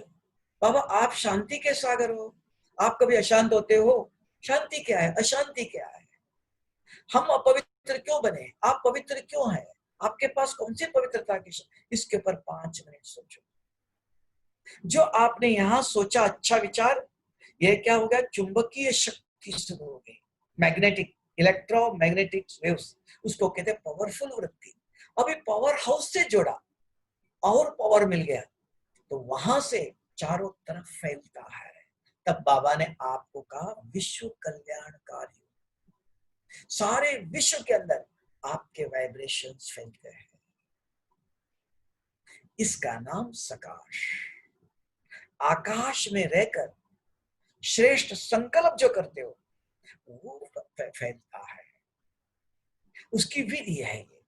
बाबा आप शांति के सागर हो, आप कभी अशांत होते हो? शांति क्या है, अशांति क्या है? हम अपवित्र क्यों बने? आप पवित्र क्यों हैं? आपके पास कौन सी पवित्रता की? इसके ऊपर 5 मिनट सोचो। जो आपने यहां सोचा अच्छा विचार, यह क्या हो गया? चुंबकीय शक्ति शुरू हो गई, मैग्नेटिक, इलेक्ट्रोमैग्नेटिक वेव्स, उसको कहते हैं पावरफुल वृत्ति। अभी पावर हाउस से जोड़ा और पावर मिल गया, तो वहां से चारों तरफ फैलता है। तब बाबा ने आपको कहा विश्व कल्याणकारी, सारे विश्व के अंदर आपके वाइब्रेशंस फैलते हैं। इसका नाम सकाश। आकाश में रहकर श्रेष्ठ संकल्प जो करते हो वो फैलता है, उसकी विधि है ये।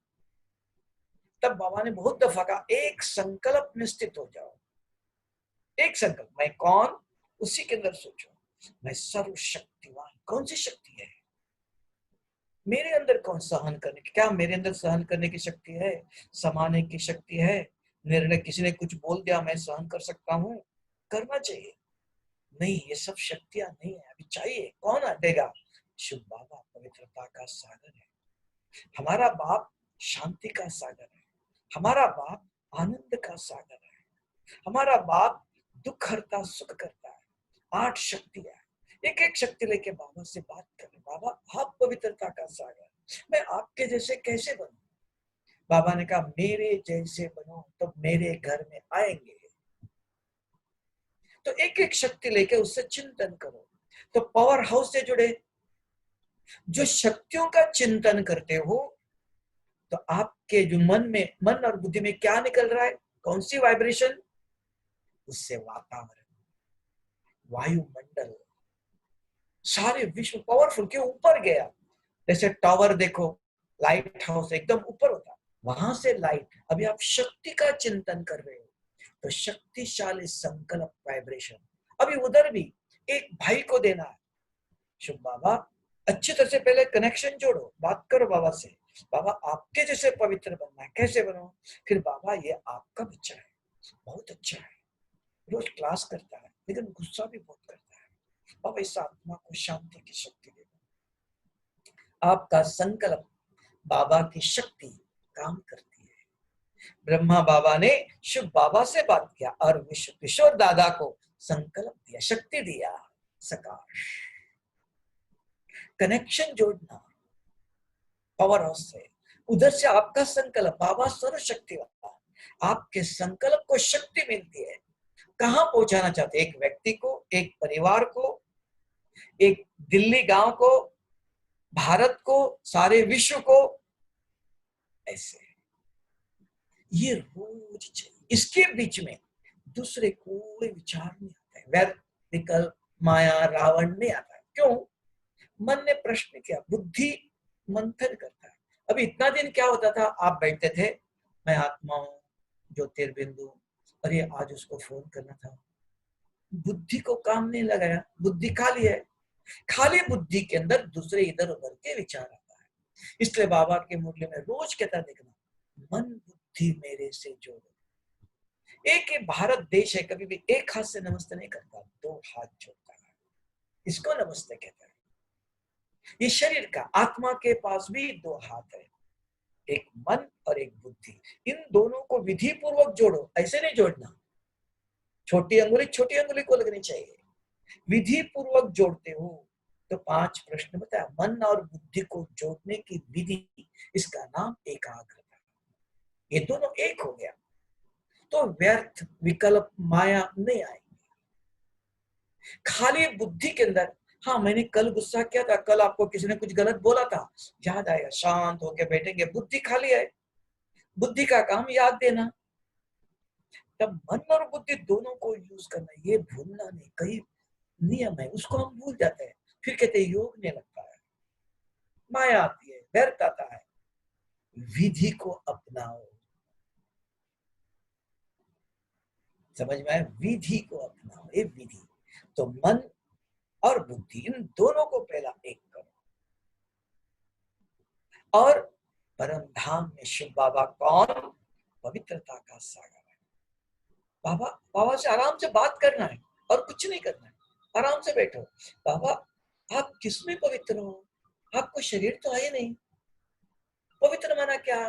तब बाबा ने बहुत दफा कहा एक संकल्प में स्थित हो जाओ। एक संकल्प, मैं कौन? उसी के अंदर सोचो, मैं सर्वशक्तिवान। कौन सी शक्ति है मेरे अंदर? कौन सहन करने की? क्या मेरे अंदर सहन करने की शक्ति है? समाने की शक्ति है? निर्णय, किसी ने कुछ बोल दिया मैं सहन कर सकता हूँ, करना चाहिए? नहीं, ये सब शक्तियां नहीं है। अभी चाहिए, कौन देगा? शिव बाबा पवित्रता का सागर है। हमारा बाप शांति का सागर है, हमारा बाप आनंद का सागर है, हमारा बाप दुख हरता, सुख करता है। 8 शक्तियां, एक एक शक्ति लेके बाबा से बात करें। बाबा आप पवित्रता का सागर, मैं आपके जैसे कैसे बनूं? बाबा ने कहा मेरे जैसे बनो तो मेरे घर में आएंगे। तो एक एक शक्ति लेके उससे चिंतन करो। तो पावर हाउस से जुड़े जो शक्तियों का चिंतन करते हो, तो आपके जो मन और बुद्धि में क्या निकल रहा है? कौन सी वाइब्रेशन? उससे वातावरण, वायुमंडल, सारे विश्व पावरफुल के ऊपर गया। जैसे टावर देखो, लाइट हाउस एकदम ऊपर होता, वहां से लाइट। अभी आप शक्ति का चिंतन कर रहे हो तो शक्तिशाली संकल्प वाइब्रेशन। अभी उधर भी एक भाई को देना है, शुभ बाबा अच्छी तरह से पहले कनेक्शन जोड़ो, बात करो बाबा से। बाबा आपके जैसे पवित्र बनना है, कैसे बनो? फिर बाबा ये आपका बच्चा है, बहुत अच्छा है, रोज क्लास करता है लेकिन गुस्सा भी बहुत करता है, बाबा इस आत्मा को शांति की शक्ति दे। आपका संकल्प, बाबा की शक्ति काम करती है। ब्रह्मा बाबा ने शिव बाबा से बात किया और विश्व किशोर दादा को संकल्प दिया, शक्ति दिया, सकाश। कनेक्शन जोड़ना पावर हाउस से, उधर से आपका संकल्प, बाबा सर्वशक्तिवान, आपके संकल्प को शक्ति मिलती है। कहां पहुंचाना चाहते? एक व्यक्ति को, एक परिवार को, एक दिल्ली गांव को, भारत को, सारे विश्व को, ऐसे ये रोज चाहिए। इसके बीच में दूसरे कोई विचार नहीं आता है, वैर, विकल्प, माया, रावण नहीं आता है। क्यों? मन ने प्रश्न किया, बुद्धि मंथन करता है। अभी इतना दिन क्या होता था, आप बैठते थे, मैं आत्मा हूं, ज्योतिर्बिंदु, अरे आज उसको फोन करना था, बुद्धि को काम नहीं लगाया, बुद्धि खाली है। खाली बुद्धि के अंदर दूसरे इधर उधर के विचार आता है। इसलिए बाबा के मुरली में रोज कहता देखना, मन बुद्धि मेरे से जोड़ो। एक ही भारत देश है, कभी भी एक हाथ से नमस्ते नहीं करता, दो हाथ जोड़ता है, इसको नमस्ते कहता है। ये शरीर का, आत्मा के पास भी दो हाथ है, एक मन और एक बुद्धि। इन दोनों को विधि पूर्वक जोड़ो, ऐसे नहीं जोड़ना। छोटी अंगुली को लगनी चाहिए। विधि पूर्वक जोड़ते हो तो 5 प्रश्न बताया। मन और बुद्धि को जोड़ने की विधि, इसका नाम एकाग्रता। ये दोनों एक हो गया तो व्यर्थ विकल्प माया नहीं आएगी। खाली बुद्धि के अंदर, हाँ मैंने कल गुस्सा किया था, कल आपको किसी ने कुछ गलत बोला था, याद आएगा, शांत होकर बैठेंगे, बुद्धि खाली है, बुद्धि का काम याद देना। तब मन और बुद्धि दोनों को यूज करना, ये भूलना नहीं। कई नियम है उसको हम भूल जाते हैं, फिर कहते हैं योग नहीं लगता है, माया आती है, व्यर्थ आता है। विधि को अपनाओ, समझ में आया? विधि को अपनाओ, ये विधि। तो मन और बुद्धि इन दोनों को पहला एक करो। और परम धाम में शिव बाबा कौन? पवित्रता का सागर है। बाबा से आराम से बात करना है और कुछ नहीं करना है, आराम से बैठो। बाबा आप किसमें पवित्र हो? आपको शरीर तो है नहीं, पवित्र माना क्या?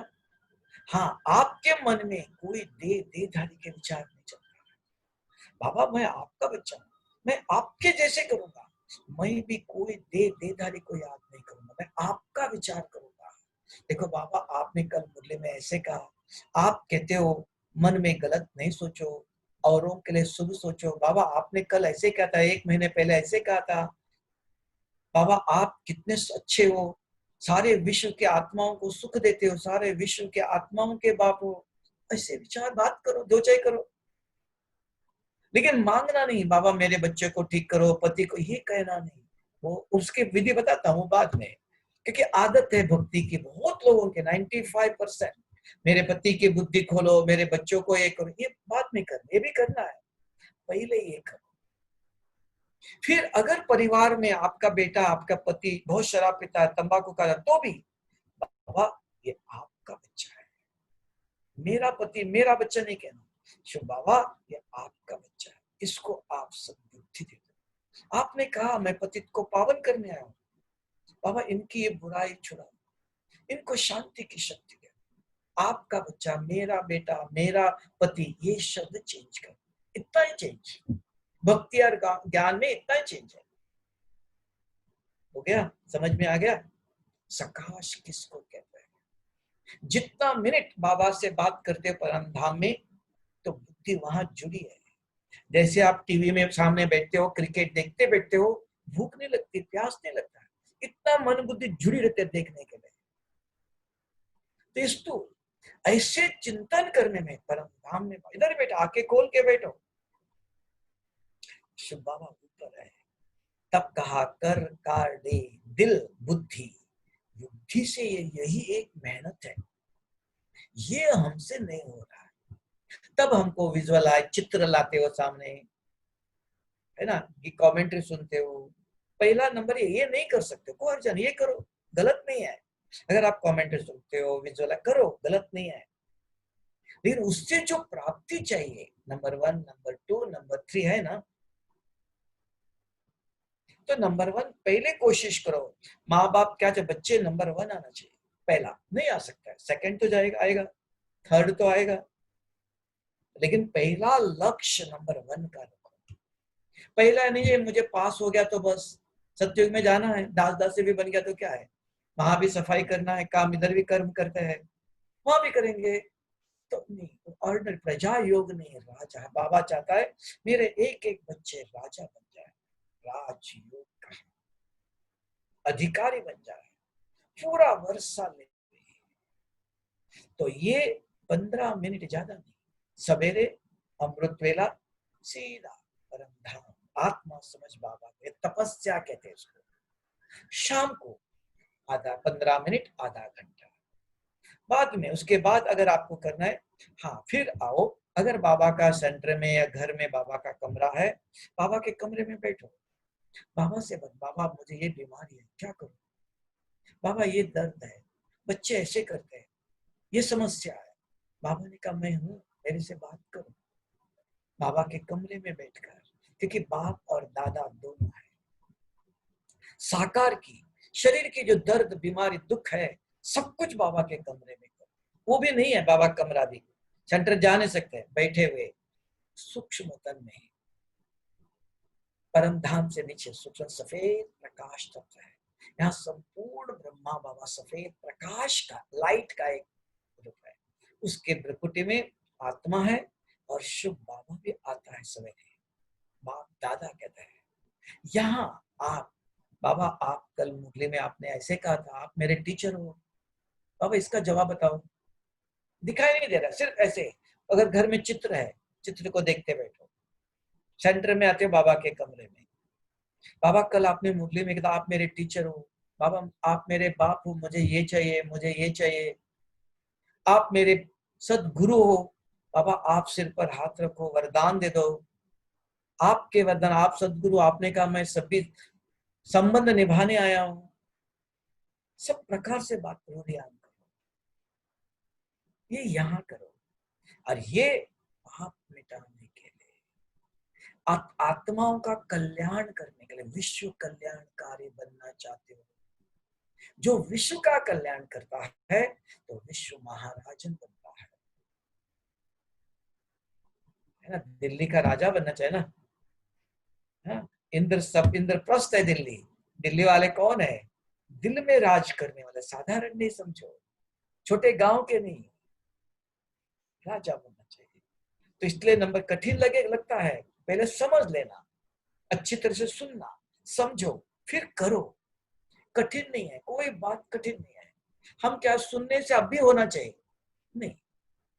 हाँ, आपके मन में कोई देहधारी के विचार नहीं चलता। बाबा मैं आपका बच्चा हूं, मैं आपके जैसे करूंगा, मैं भी कोई देहधारी को याद नहीं करूंगा, मैं आपका विचार करूंगा। देखो बाबा आपने कल मुरली में ऐसे कहा, आप कहते हो मन में गलत नहीं सोचो, औरों के लिए शुभ सोचो। बाबा आपने कल ऐसे कहा था, 1 महीने पहले ऐसे कहा था। बाबा आप कितने अच्छे हो, सारे विश्व के आत्माओं को सुख देते हो, सारे विश्व के आत्माओं के बाप हो। ऐसे विचार बात करो, दो चाय करो, लेकिन मांगना नहीं बाबा मेरे बच्चे को ठीक करो, पति को, ये कहना नहीं। वो उसके विधि बताता हूँ बाद में, क्योंकि आदत है भक्ति की बहुत लोगों के, 95%। मेरे पति की बुद्धि खोलो, मेरे बच्चों को ये करो, ये बात नहीं करना, ये भी करना है, पहले ये करो। फिर अगर परिवार में आपका बेटा, आपका पति बहुत शराब पीता है, तंबाकू खाता है, तो भी बाबा ये आपका बच्चा है, मेरा पति मेरा बच्चा नहीं कहना, शो बाबा ये आपका बच्चा है, इसको आप सद्बुद्धि दे दो। आपने कहा मैं पतित को पावन करने आया हूं, बाबा इनकी ये बुराई छुड़ाओ, इनको शांति की शक्ति दे। आपका बच्चा, मेरा बेटा, मेरा पति, ये शब्द चेंज कर, इतना ही चेंज। भक्ति और ज्ञान में इतना ही चेंज है। हो गया? समझ में आ गया? सकाश किसको कहते हैं? जितना मिनट बाबा से बात करते हो परम धाम में, तो बुद्धि वहां जुड़ी है। जैसे आप टीवी में सामने बैठते हो, क्रिकेट देखते बैठते हो, भूख नहीं लगती, प्यास नहीं लगता, इतना मन बुद्धि जुड़ी रहते है देखने के लिए। तो इस ऐसे चिंतन करने में परम धाम में, इधर बैठो, आंखें खोल के बैठो, शिव बाबा ऊपर है। तब कहा कर कार दे दिल बुद्धि, बुद्धि से यही एक मेहनत है, ये हमसे नहीं हो रहा है। तब हमको विजुअलाइज, चित्र लाते हो सामने, है ना, कि कमेंट्री सुनते हो, पहला नंबर ये नहीं कर सकते, कोई अर्जन ये करो, गलत नहीं है। अगर आप कमेंट्री सुनते हो, विजुअलाइज करो, गलत नहीं है, लेकिन उससे जो प्राप्ति चाहिए, नंबर 1, नंबर 2, नंबर 3 है ना, तो नंबर 1 पहले कोशिश करो। माँ बाप क्या चाहे, बच्चे नंबर 1 आना चाहिए, पहला नहीं आ सकता है, सेकंड तो जाएगा, आएगा, थर्ड तो आएगा, लेकिन पहला लक्ष्य नंबर 1 का रखो। पहला नहीं है मुझे पास हो गया तो बस, सत्युग में जाना है, दास से भी बन गया तो क्या है, वहां भी सफाई करना है, काम इधर भी कर्म करते हैं, वहां भी करेंगे, तो नहीं। ऑर्डर प्रजा योग नहीं, राजा। बाबा चाहता है मेरे एक एक बच्चे राजा बन जाए, राजयोग का अधिकारी बन जाए, पूरा वर्षा ले। तो ये 15 मिनट ज्यादा नहीं, सवेरे अमृत वेला, सीधा परम धाम, आत्मा समझ बाबा के, तपस्या कहते हैं इसको। शाम को आधा 15 मिनट, आधा घंटा बाद में, उसके बाद अगर आपको करना है, हाँ फिर आओ। अगर बाबा का सेंटर में या घर में बाबा का कमरा है, बाबा के कमरे में बैठो, बाबा से बाबा मुझे ये बीमारी है, क्या करूं? बाबा ये दर्द है, बच्चे ऐसे करते हैं, ये समस्या है। बाबा ने कहा मैं हूं, मेरे से बात करो। बाबा के कमरे में बैठकर, क्योंकि बाप और दादा दोनों है, साकार की शरीर की जो दर्द बीमारी दुख है सब कुछ बाबा के कमरे में करो। वो भी नहीं है बाबा कमरा भी, सेंटर जा नहीं सकते, बैठे हुए सूक्ष्म तन में परम धाम से नीचे सूक्ष्म सफेद प्रकाश तत्व है। यहाँ संपूर्ण ब्रह्मा बाबा सफेद प्रकाश का, लाइट का एक रूप है। उसके भ्रुकुटी में आत्मा है और शुभ बाबा भी आता है सवेरे। बाप दादा कहते हैं यहाँ आप बाबा, आप कल मुरली में आपने ऐसे कहा था, आप मेरे टीचर हो। बाबा इसका जवाब बताओ। दिखाई नहीं दे रहा, सिर्फ ऐसे। अगर घर में चित्र है, चित्र को देखते बैठो। सेंटर में आते हो बाबा के कमरे में। बाबा कल आपने मुरली में कहा आप मेरे टीचर हो। बाबा आप मेरे बाप हो, मुझे ये चाहिए, मुझे ये चाहिए। आप मेरे सदगुरु हो। बाबा आप सिर पर हाथ रखो, वरदान दे दो। आपके वरदान, आप सदगुरु, आपने कहा मैं सभी संबंध निभाने आया हूं। सब प्रकार से बात करो, ध्यान करो, ये यहाँ करो। और ये पाप मिटाने के लिए, आत्माओं का कल्याण करने के लिए, विश्व कल्याणकारी बनना चाहते हो, जो विश्व का कल्याण करता है तो विश्व महाराजन बनता है ना। दिल्ली का राजा बनना चाहिए ना। हाँ? इंद्रप्रस्थ है दिल्ली। दिल्ली वाले कौन है? दिल में राज करने वाले, साधारण नहीं समझो, छोटे गांव के नहीं, राजा बनना चाहिए। तो इसलिए नंबर कठिन लगता है, पहले समझ लेना, अच्छी तरह से सुनना, समझो, फिर करो। कठिन नहीं है, कोई बात कठिन नहीं है। हम क्या सुनने से अब भी होना चाहिए? नहीं,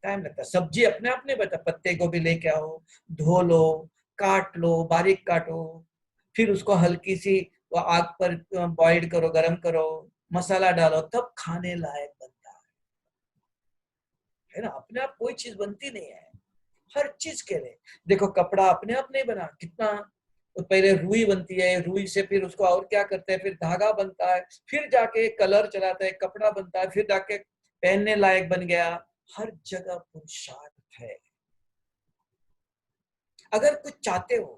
टाइम लगता। सब्जी अपने आप नहीं बता, पत्ते गोभी लेके आओ, धो लो, काट लो, बारीक काटो, फिर उसको हल्की सी आग पर बॉइल्ड करो, गरम करो, मसाला डालो, तब खाने लायक बनता है ना। अपने आप कोई चीज बनती नहीं है, हर चीज के लिए। देखो कपड़ा अपने आप नहीं बना, कितना तो पहले रुई बनती है, रुई से फिर उसको और क्या करते हैं, फिर धागा बनता है, फिर जाके कलर चलाते हैं, कपड़ा बनता है, फिर जाके पहनने लायक बन गया। हर जगह पुरुषार्थ है। अगर कुछ चाहते हो,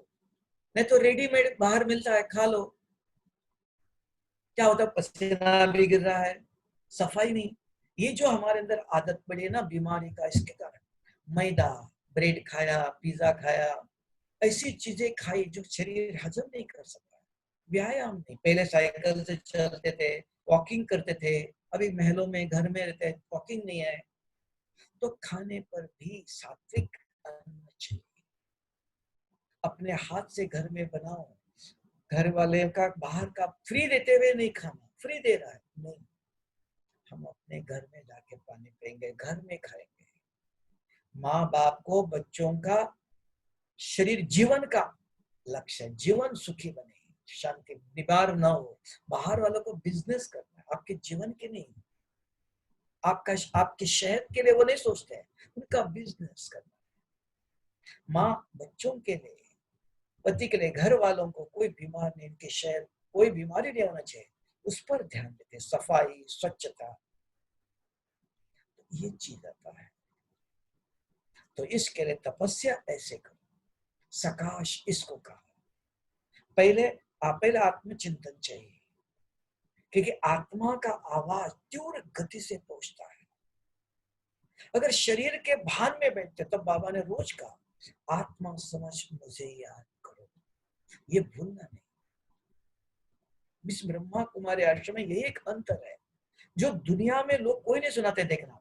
नहीं तो रेडीमेड बाहर मिलता है, खा लो। क्या होता है, पसीना भी गिर रहा है, सफाई नहीं। ये जो हमारे अंदर आदत पड़ी है ना बीमारी का, इसके कारण मैदा, ब्रेड खाया, पिज्जा खाया, ऐसी चीजें खाई जो शरीर हजम नहीं कर सकता। व्यायाम नहीं, पहले साइकिल से चलते थे, वॉकिंग करते थे, अभी महलों में घर में रहते हैं, वॉकिंग नहीं है। तो खाने पर भी सात्विक अन्न चाहिए। अपने हाथ से घर में बनाओ, घर वाले का बाहर का फ्री देते हुए नहीं खाना, फ्री दे रहा है नहीं। हम अपने घर में जाके पानी पिएंगे, घर में खाएंगे। माँ बाप को बच्चों का शरीर जीवन का लक्ष्य, जीवन सुखी बने, शांति निवार न हो। बाहर वालों को बिजनेस करना है, आपके जीवन के नहीं, आपके शहर के लिए वो नहीं सोचते हैं, उनका बिजनेस करना। माँ बच्चों के लिए, पति के लिए, घर वालों को कोई बीमार नहीं, इनके शहर कोई बीमारी नहीं होना चाहिए, उस पर ध्यान देते, सफाई स्वच्छता, ये चीज आता है। तो इसके लिए तपस्या ऐसे करो, सकाश इसको कहा। पहले आत्मचिंतन चाहिए, क्योंकि आत्मा का आवाज तीव्र गति से पहुंचता है। अगर शरीर के भान में बैठते, तब बाबा ने रोज कहा आत्मा समझ मुझे याद करो, ये भूलना नहीं। इस ब्रह्मा कुमारी आश्रम में यही एक अंतर है जो दुनिया में लोग कोई नहीं सुनाते। देखना,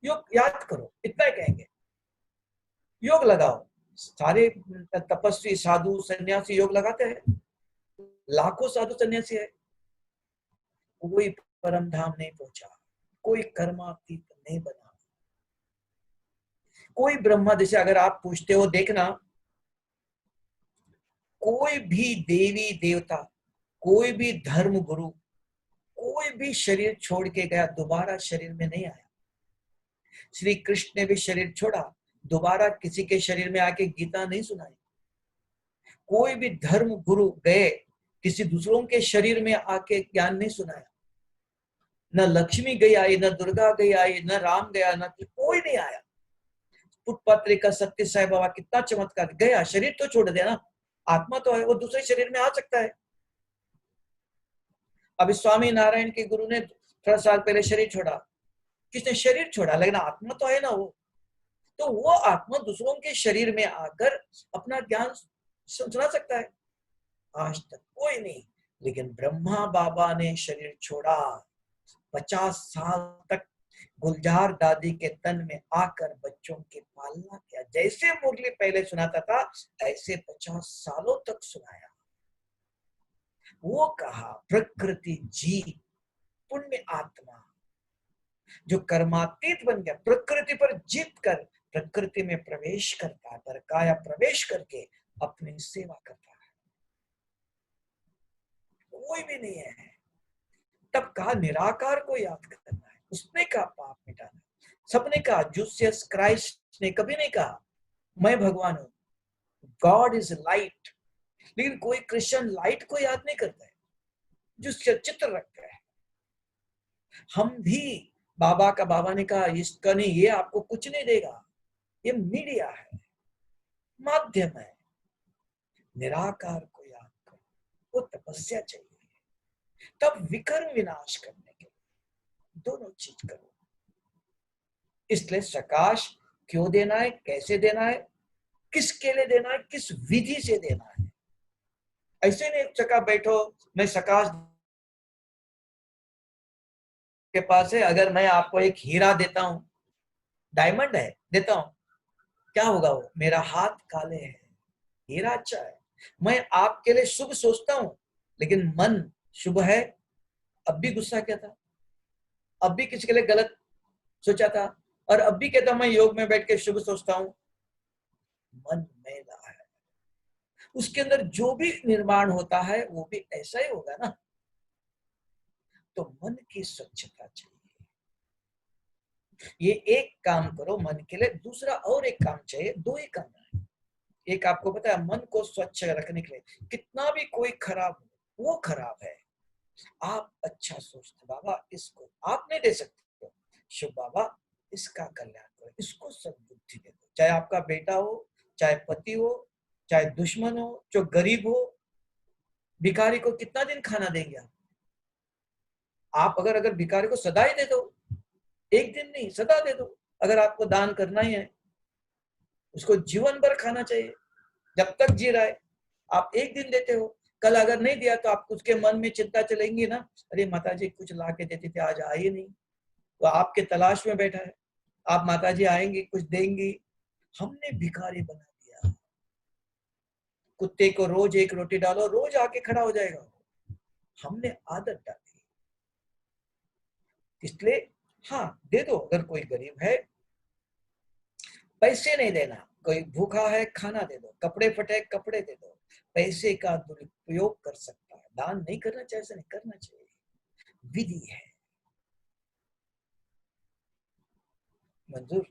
योग याद करो, इतना ही कहेंगे, योग लगाओ। सारे तपस्वी साधु सन्यासी योग लगाते हैं, लाखों साधु सन्यासी है, कोई परम धाम नहीं पहुंचा, कोई कर्मातीत नहीं बना, कोई ब्रह्मा। जैसे अगर आप पूछते हो, देखना कोई भी देवी देवता, कोई भी धर्म गुरु, कोई भी शरीर छोड़ के गया दोबारा शरीर में नहीं आया। श्री कृष्ण ने भी शरीर छोड़ा, दोबारा किसी के शरीर में आके गीता नहीं सुनाई। कोई भी धर्म गुरु गए किसी दूसरों के शरीर में आके ज्ञान नहीं सुनाया। न लक्ष्मी गई आई, न दुर्गा गई आई, न राम गया, न कोई नहीं आया। पुटपात्री का सत्य साई बाबा कितना चमत्कार, गया शरीर तो छोड़ दिया ना, आत्मा तो है, वो दूसरे शरीर में आ सकता है। अभी स्वामी नारायण के गुरु ने थोड़ा साल पहले शरीर छोड़ा, किसने शरीर छोड़ा, लेकिन आत्मा तो है ना वो। तो वो आत्मा दूसरों के शरीर में आकर अपना ज्ञान सुना सकता है। आज तक कोई नहीं, लेकिन ब्रह्मा बाबा ने शरीर छोड़ा, 50 साल तक गुलजार दादी के तन में आकर बच्चों की पालना किया। जैसे मुरली पहले सुनाता था ऐसे 50 सालों तक सुनाया। वो कहा प्रकृति जीव पुण्य आत्मा जो कर्मातीत बन गया, प्रकृति पर जीत कर प्रकृति में प्रवेश करता है, पर काया प्रवेश करके अपनी सेवा करता है। कोई भी नहीं है। तब कहा निराकार को याद करना है, उसने कहा पाप मिटाना। सबने कहा जीसस क्राइस्ट ने कभी नहीं कहा मैं भगवान हूं, गॉड इज लाइट। लेकिन कोई क्रिश्चियन लाइट को याद नहीं करता है, जो चित्र रखता है। हम भी, बाबा का, बाबा ने कहा इसका नहीं, ये आपको कुछ नहीं देगा, ये मीडिया है, माध्यम है। निराकार को याद करो, वो तपस्या चाहिए, तब विकर्म विनाश करने के दोनों चीज करो। इसलिए सकाश क्यों देना है, कैसे देना है, किसके लिए देना है, किस विधि से देना है। ऐसे नहीं चका बैठो मैं सकाश के पास है, अगर मैं आपको एक हीरा देता हूं, डायमंड है देता हूं, क्या होगा, वो मेरा हाथ काले है, हीरा अच्छा है। मैं आपके लिए शुभ सोचता हूं, लेकिन मन शुभ है, अब भी गुस्सा किया था, अब भी किसी के लिए गलत सोचा था, और अब भी कहता हूं मैं योग में बैठ के शुभ सोचता हूं। मन मैला है, उसके अंदर जो भी निर्माण होता है वो भी ऐसा ही होगा ना। तो मन की स्वच्छता चाहिए। ये एक काम करो मन के लिए, दूसरा और एक काम चाहिए, दो ही काम है। एक आपको पता है मन को स्वच्छ रखने के लिए कितना भी कोई खराब हो, वो खराब है, आप अच्छा सोचते बाबा इसको आप नहीं दे सकते, शुभ बाबा इसका कल्याण करो, इसको सद्बुद्धि दे दो। चाहे आपका बेटा हो, चाहे पति हो, चाहे दुश्मन हो, जो गरीब हो, भिखारी को कितना दिन खाना देंगे आप अगर भिखारी को सदा ही दे दो, एक दिन नहीं सदा दे दो। अगर आपको दान करना ही है, उसको जीवन भर खाना चाहिए, जब तक जी रहा है। आप एक दिन देते हो, कल अगर नहीं दिया तो आप उसके मन में चिंता चलेंगी ना, अरे माताजी कुछ ला के देते थे आज आई नहीं, वो आपके तलाश में बैठा है, आप माताजी आएंगी कुछ देंगी। हमने भिखारी बना दिया। कुत्ते को रोज एक रोटी डालो, रोज आके खड़ा हो जाएगा, हमने आदत डाली। इसलिए हाँ दे दो, अगर कोई गरीब है, पैसे नहीं देना, कोई भूखा है खाना दे दो, कपड़े फटे कपड़े दे दो। पैसे का दुरुपयोग कर सकता है, दान नहीं करना चाहिए, ऐसा नहीं करना चाहिए, विधि है मंजूर।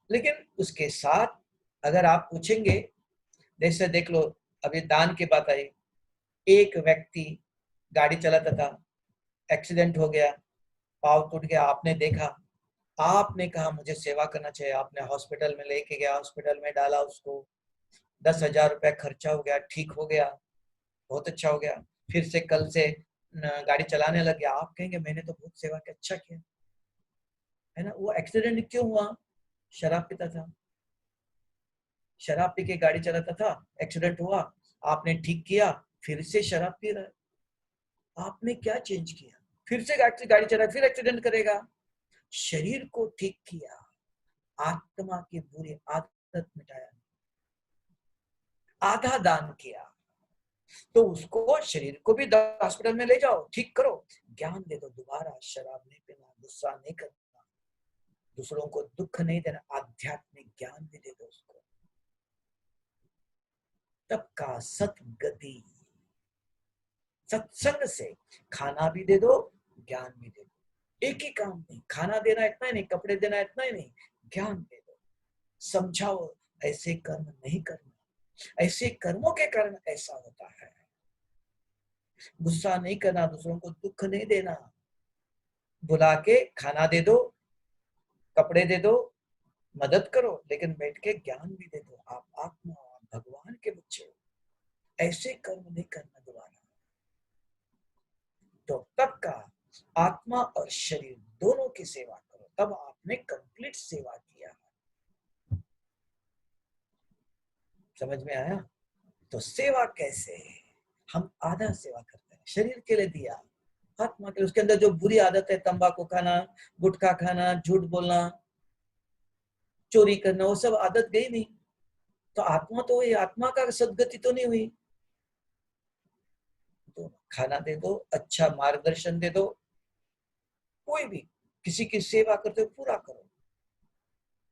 लेकिन उसके साथ अगर आप पूछेंगे, जैसे देख लो अभी दान की बात आई, एक व्यक्ति गाड़ी चलाता था, एक्सीडेंट हो गया, पाव टूट गया, आपने देखा, आपने कहा मुझे सेवा करना चाहिए, आपने हॉस्पिटल में लेके गया, हॉस्पिटल में डाला, उसको 10,000 रुपया खर्चा हो गया, ठीक हो गया, बहुत अच्छा हो गया, फिर से कल से गाड़ी चलाने लग गया। आप कहेंगे मैंने तो बहुत सेवा की, अच्छा किया है ना। वो एक्सीडेंट क्यों हुआ, शराब पीता था, शराब पी के गाड़ी चलाता था, एक्सीडेंट हुआ, आपने ठीक किया, फिर से शराब पी रहा है। आपने क्या चेंज किया, फिर से गाड़ी चला, फिर एक्सीडेंट करेगा। शरीर को ठीक किया, आत्मा की बुरी आदत मिटाया, आधा दान किया, तो उसको शरीर को भी हॉस्पिटल में ले जाओ, ठीक करो, ज्ञान दे दो, दोबारा शराब नहीं पीना, गुस्सा नहीं करना, दूसरों को दुख नहीं देना, आध्यात्मिक ज्ञान भी दे दो उसको। तब का सतगति, सत्संग से खाना भी दे दो, ज्ञान भी दे दो। एक ही काम नहीं, खाना देना इतना ही नहीं, कपड़े देना इतना ही नहीं, ज्ञान दे दो, समझाओ ऐसे कर्म नहीं करना, ऐसे कर्मों के कारण ऐसा होता है। गुस्सा नहीं करना, दूसरों को दुख नहीं देना, बुला के खाना दे दो, कपड़े दे दो, मदद करो, लेकिन बैठ के ज्ञान भी दे दो। आप आत्मा, भगवान के बच्चे हो, ऐसे कर्म नहीं करना दोबारा। तो तब का आत्मा और शरीर दोनों की सेवा करो, तब आपने कंप्लीट सेवा किया। समझ में आया? तो सेवा कैसे? हम आधा सेवा करते हैं, शरीर के लिए दिया, आत्मा के लिए। उसके अंदर जो बुरी आदत है, तंबाकू खाना, गुटखा खाना, झूठ बोलना, चोरी करना, वो सब आदत गई नहीं, तो आत्मा तो ये आत्मा का सदगति तो नहीं हुई। तो खाना दे दो, अच्छा मार्गदर्शन दे दो, कोई भी किसी की सेवा करते हो पूरा करो,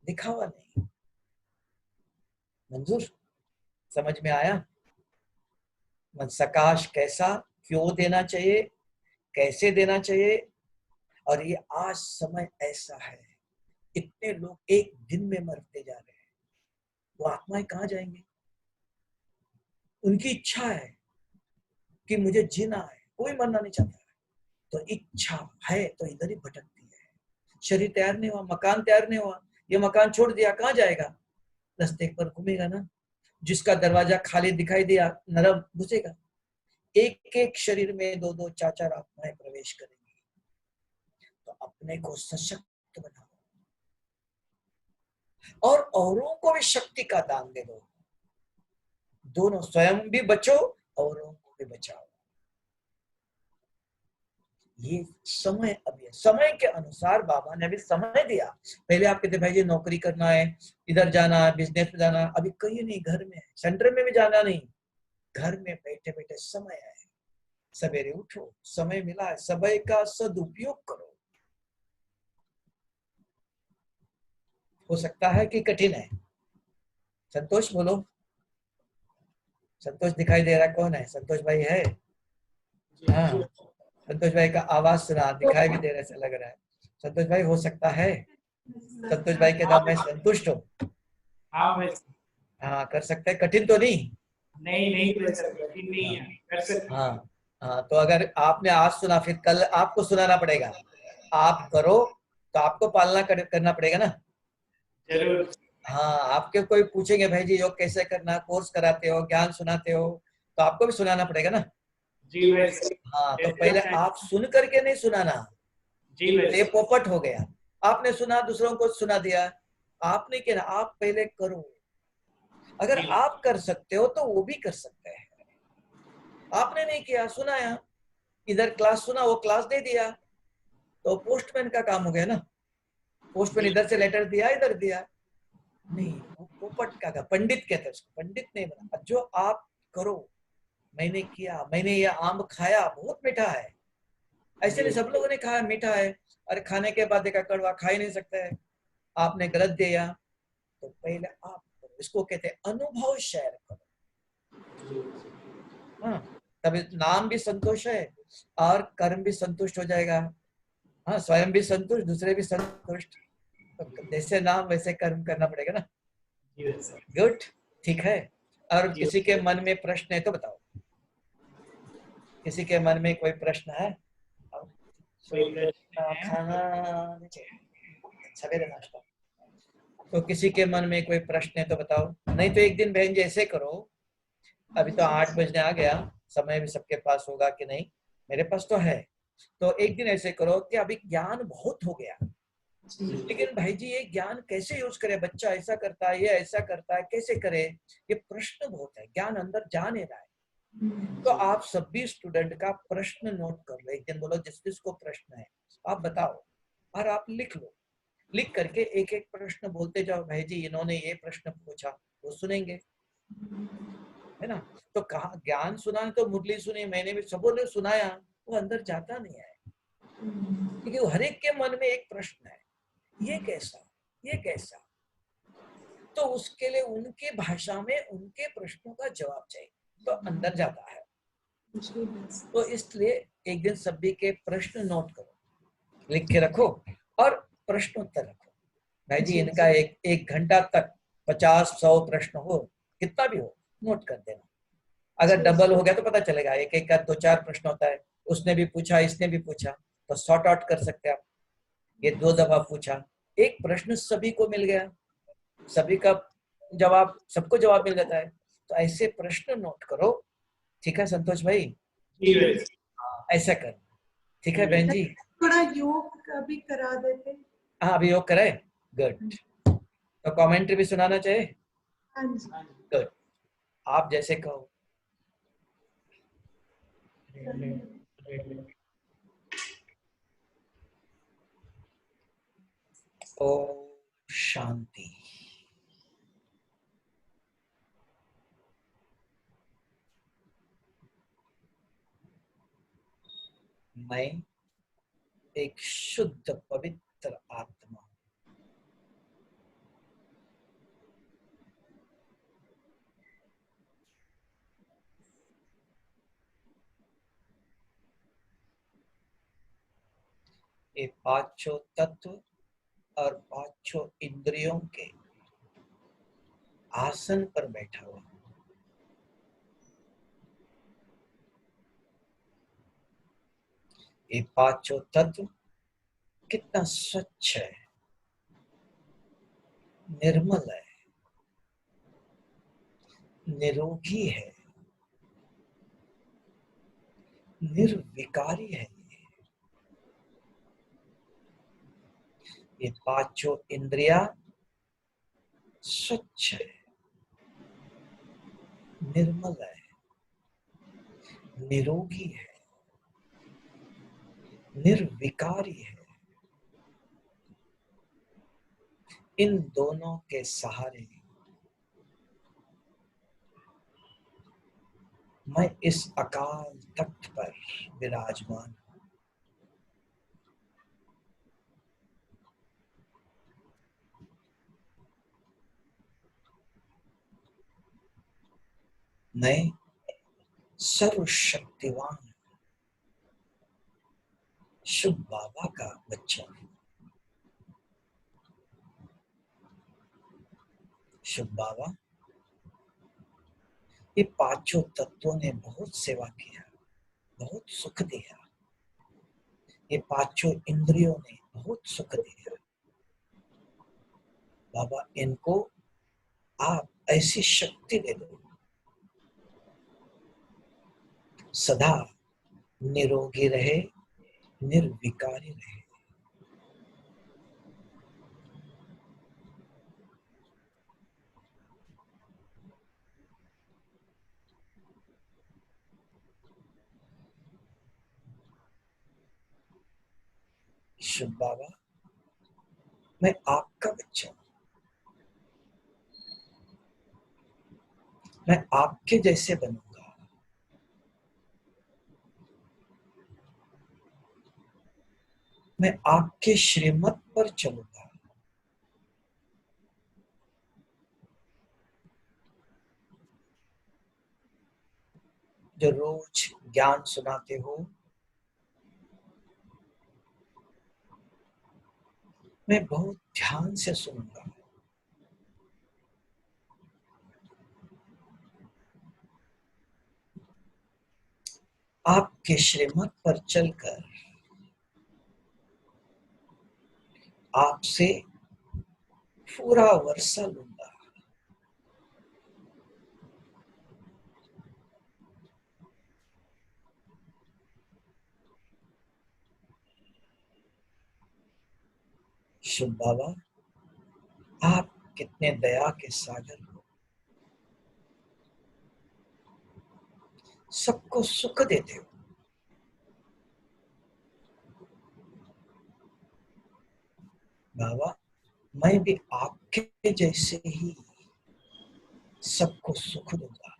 दिखावा नहीं। मंजूर? समझ में आया? मन सकाश कैसा, क्यों देना चाहिए, कैसे देना चाहिए। और ये आज समय ऐसा है, इतने लोग एक दिन में मरते जा रहे हैं, वो आत्माएं कहाँ जाएंगे? उनकी इच्छा है कि मुझे जीना है, कोई मरना नहीं चाहता है, तो इच्छा है तो इधर ही भटकती है। शरीर तैयार नहीं हुआ, मकान तैयार नहीं हुआ, ये मकान छोड़ दिया, कहाँ जाएगा? रास्ते पर घूमेगा ना। जिसका दरवाजा खाली दिखाई दिया, नरक घुसेगा। एक एक शरीर में दो दो चार चार आत्माएं प्रवेश करेंगी। तो अपने को सशक्त बनाओ और औरों को भी शक्ति का दान दे दो। दोनों, स्वयं भी बचो, औरों को भी बचाओ। ये समय अभी है, समय के अनुसार बाबा ने अभी समय दिया। पहले आप कहते भाई जी नौकरी करना है, इधर जाना है, बिजनेस में जाना है, अभी कहीं नहीं, घर में है, सेंटर में भी जाना नहीं, घर में बैठे बैठे समय है। सवेरे उठो, समय मिला है, समय का सदुपयोग करो। हो सकता है कि कठिन है। संतोष बोलो, संतोष दिखाई दे रहा, कौन है? संतोष भाई है? हाँ, संतोष भाई का आवाज सुना, दिखाई भी दे रहा, ऐसा लग रहा है। संतोष भाई हो सकता है? संतोष भाई के नाम में संतुष्ट हो? हाँ कर सकते हैं, कठिन तो नहीं? नहीं कठिन नहीं है, कर सकते। हाँ हाँ, तो अगर आपने आज सुना, फिर कल आपको सुनाना पड़ेगा। आप करो तो आपको पालना करना पड़ेगा ना। जरूर। हाँ, आपके कोई पूछेंगे भाई जी योग कैसे करना, कोर्स कराते हो, ज्ञान सुनाते हो, तो आपको भी सुनाना पड़ेगा ना। जी भाई। हाँ, तो पहले आप सुन करके नहीं सुनाना, जी भाई। ये पोपट हो गया। आपने सुना, दूसरों को सुना दिया, आपने क्या, आप पहले करो। अगर आप कर सकते हो तो वो भी कर सकते हैं। आपने नहीं किया, सुनाया, इधर क्लास सुना, वो क्लास दे दिया, तो पोस्टमैन का काम हो गया ना। पोस्टमैन इधर से लेटर दिया, इधर दिया नहीं, वो पोपट का पंडित कहते हैं उसको, पंडित नहीं बना। जो आप करो, मैंने किया, मैंने ये आम खाया, बहुत मीठा है, ऐसे नहीं सब लोगों ने खाया मीठा है, अरे खाने के बाद देखा कड़वा, खा ही नहीं सकता है, आपने गलत दिया, तो पहले आप करो। इसको कहते हैं अनुभव शेयर करो। हाँ, तभी नाम भी संतोष है और कर्म भी संतुष्ट हो जाएगा। हाँ, स्वयं भी संतुष्ट, दूसरे भी संतुष्ट, तो जैसे नाम वैसे कर्म करना पड़ेगा ना। गुड, ठीक है। और किसी के मन में प्रश्न है तो बताओ, किसी के मन में कोई प्रश्न है? खाना सवेरे नाश्ता, तो किसी के मन में कोई प्रश्न है तो बताओ, नहीं तो एक दिन बहन जी ऐसे करो, अभी तो 8 बजने आ गया, समय भी सबके पास होगा कि नहीं, मेरे पास तो है, तो एक दिन ऐसे करो कि अभी ज्ञान बहुत हो गया, लेकिन भाई जी ये ज्ञान कैसे यूज करे, बच्चा ऐसा करता है, ये ऐसा करता है, कैसे करे, ये प्रश्न बहुत है, ज्ञान अंदर जा नहीं रहा है। तो आप सभी स्टूडेंट का प्रश्न नोट कर लो, एक दिन बोलो जिस जिसको प्रश्न है आप बताओ, और आप लिख लो, लिख करके एक एक प्रश्न बोलते जाओ, भाई जी इन्होंने ये प्रश्न पूछा, वो सुनेंगे, है ना। तो कहा ज्ञान सुना तो मुरली सुनी, मैंने भी सबों ने सुनाया, वो अंदर जाता नहीं है, क्योंकि हर एक के मन में एक प्रश्न है, ये कैसा, ये कैसा, तो उसके लिए उनके भाषा में उनके प्रश्नों का जवाब चाहिए, तो अंदर जाता है। तो इसलिए एक दिन सभी के प्रश्न नोट करो, लिख के रखो और प्रश्नोत्तर रखो। भाई जी इनका एक घंटा तक 50-100 प्रश्न हो, कितना भी हो, नोट कर देना। अगर डबल हो गया तो पता चलेगा, एक एक का 2-4 प्रश्न होता है, उसने भी पूछा इसने भी पूछा, तो सॉर्ट आउट कर सकते हैं आप। ये 2 दफा पूछा, एक प्रश्न सभी को मिल गया, सभी का जवाब, सबको जवाब मिल जाता है, तो ऐसे प्रश्न नोट करो। ठीक है संतोष भाई? जी भाई। ऐसा कर। ठीक है बहन जी? थोड़ा योग का भी करा देते। हाँ, अभी योग कराए। गुड। तो कमेंट्री भी सुनाना चाहे? हाँ जी। गुड, आप जैसे कहो। ओम शांति। मैं एक शुद्ध पवित्र आत्मा हूं। ये पांचों तत्व और पांचों इंद्रियों के आसन पर बैठा हुआ हूं। ये पांचों तत्व कितना स्वच्छ है, निर्मल है, निरोगी है, निर्विकारी है। ये पांचों इंद्रियां स्वच्छ है, निर्मल है, निरोगी है, निर्विकारी है। इन दोनों के सहारे मैं इस अकाल तख्त पर विराजमान हूं। मैं सर्वशक्तिवान शुभ बाबा का बच्चा हूं। शुभ बाबा, ये पांचों तत्वों ने बहुत सेवा किया, बहुत सुख दिया। ये पांचों इंद्रियों ने बहुत सुख दिया। बाबा, इनको आप ऐसी शक्ति दे दो, सदा निरोगी रहे, निर्विकारी रहे। शुभ बाबा, मैं आपका बच्चा हूं, मैं आपके जैसे बनूंगा। मैं आपके श्रीमत पर चलूंगा। जो रोज ज्ञान सुनाते हो, मैं बहुत ध्यान से सुनूंगा। आपके श्रीमत पर चलकर आपसे पूरा वर्षा लूंगा। शुभ बाबा, आप कितने दया के सागर हो, सबको सुख देते हो। बाबा, मैं भी आपके जैसे ही सबको सुख दूंगा।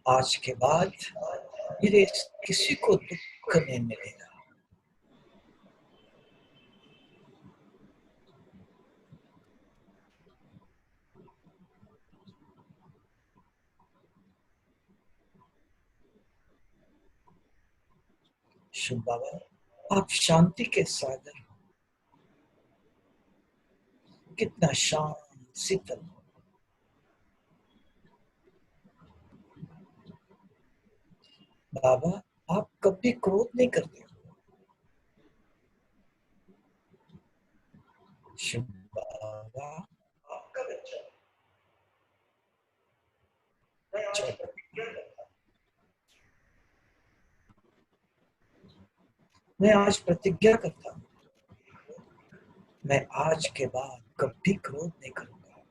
आज के बाद मेरे किसी को दुख नहीं मिलेगा। शुभ बाबा, आप शांति के सागर हो। कितना शांत शीतल। बाबा आप कभी क्रोध नहीं करते। शिव बाबा आपका बच्चा मैं आज प्रतिज्ञा करता हूँ, मैं आज के बाद कभी क्रोध नहीं करूंगा,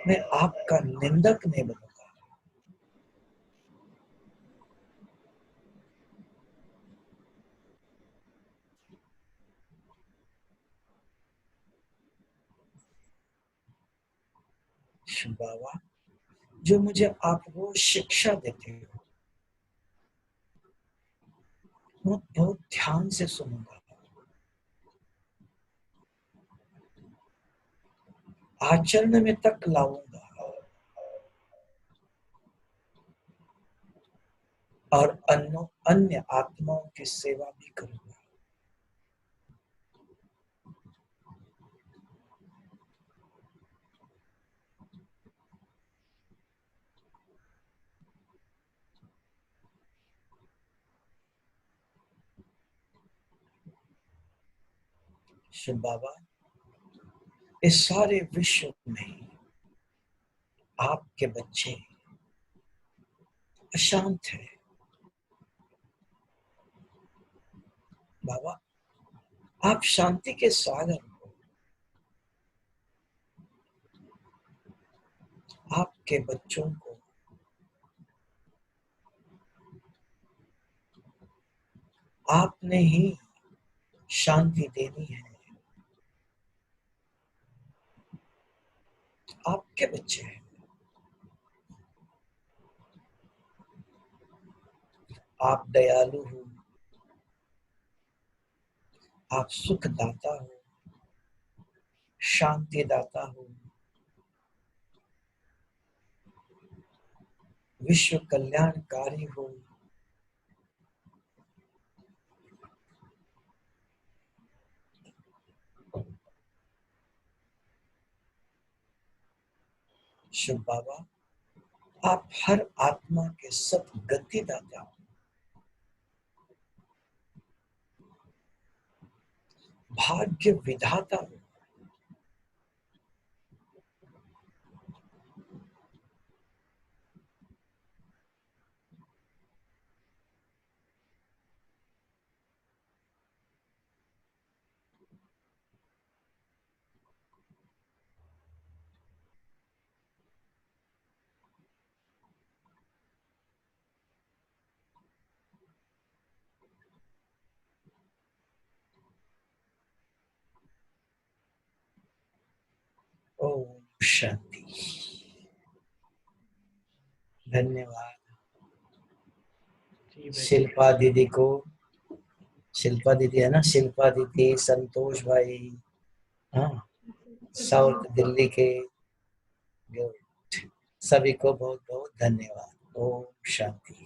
मैं आपका निंदक नहीं बनूंगा। शिव बाबा जो मुझे आप रोज शिक्षा देते हो मैं बहुत ध्यान से सुनूंगा, आचरण में तक लाऊंगा और अन्य आत्माओं की सेवा भी करूंगा। शिव बाबा इस सारे विश्व में आपके बच्चे अशांत है। बाबा आप शांति के सागर हो, आपके बच्चों को आपने ही शांति देनी है। आपके बच्चे हैं, आप दयालु हो, आप सुख दाता हो, शांति दाता हो, विश्व कल्याणकारी हो। शिव बाबा आप हर आत्मा के सद्गति दाता हो, भाग्य विधाता हो। ओम शांति। धन्यवाद शिल्पा दीदी को। शिल्पा दीदी है ना, शिल्पा दीदी, संतोष भाई, हाँ साउथ दिल्ली के, सभी को बहुत बहुत धन्यवाद। ओम शांति।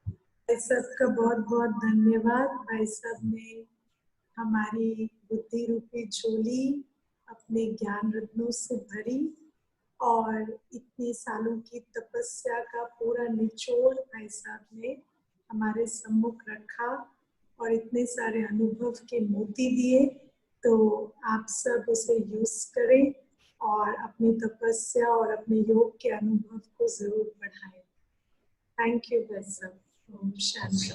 भाई साहब का बहुत बहुत धन्यवाद। भाई साहब ने हमारी बुद्धि रूपी झोली अपने ज्ञान रत्नों से भरी और इतने सालों की तपस्या का पूरा निचोड़ भाई साहब ने हमारे सम्मुख रखा और इतने सारे अनुभव के मोती दिए। तो आप सब उसे यूज करें और अपनी तपस्या और अपने योग के अनुभव को जरूर बढ़ाएं। थैंक यू भाई साहब। ओम शांति।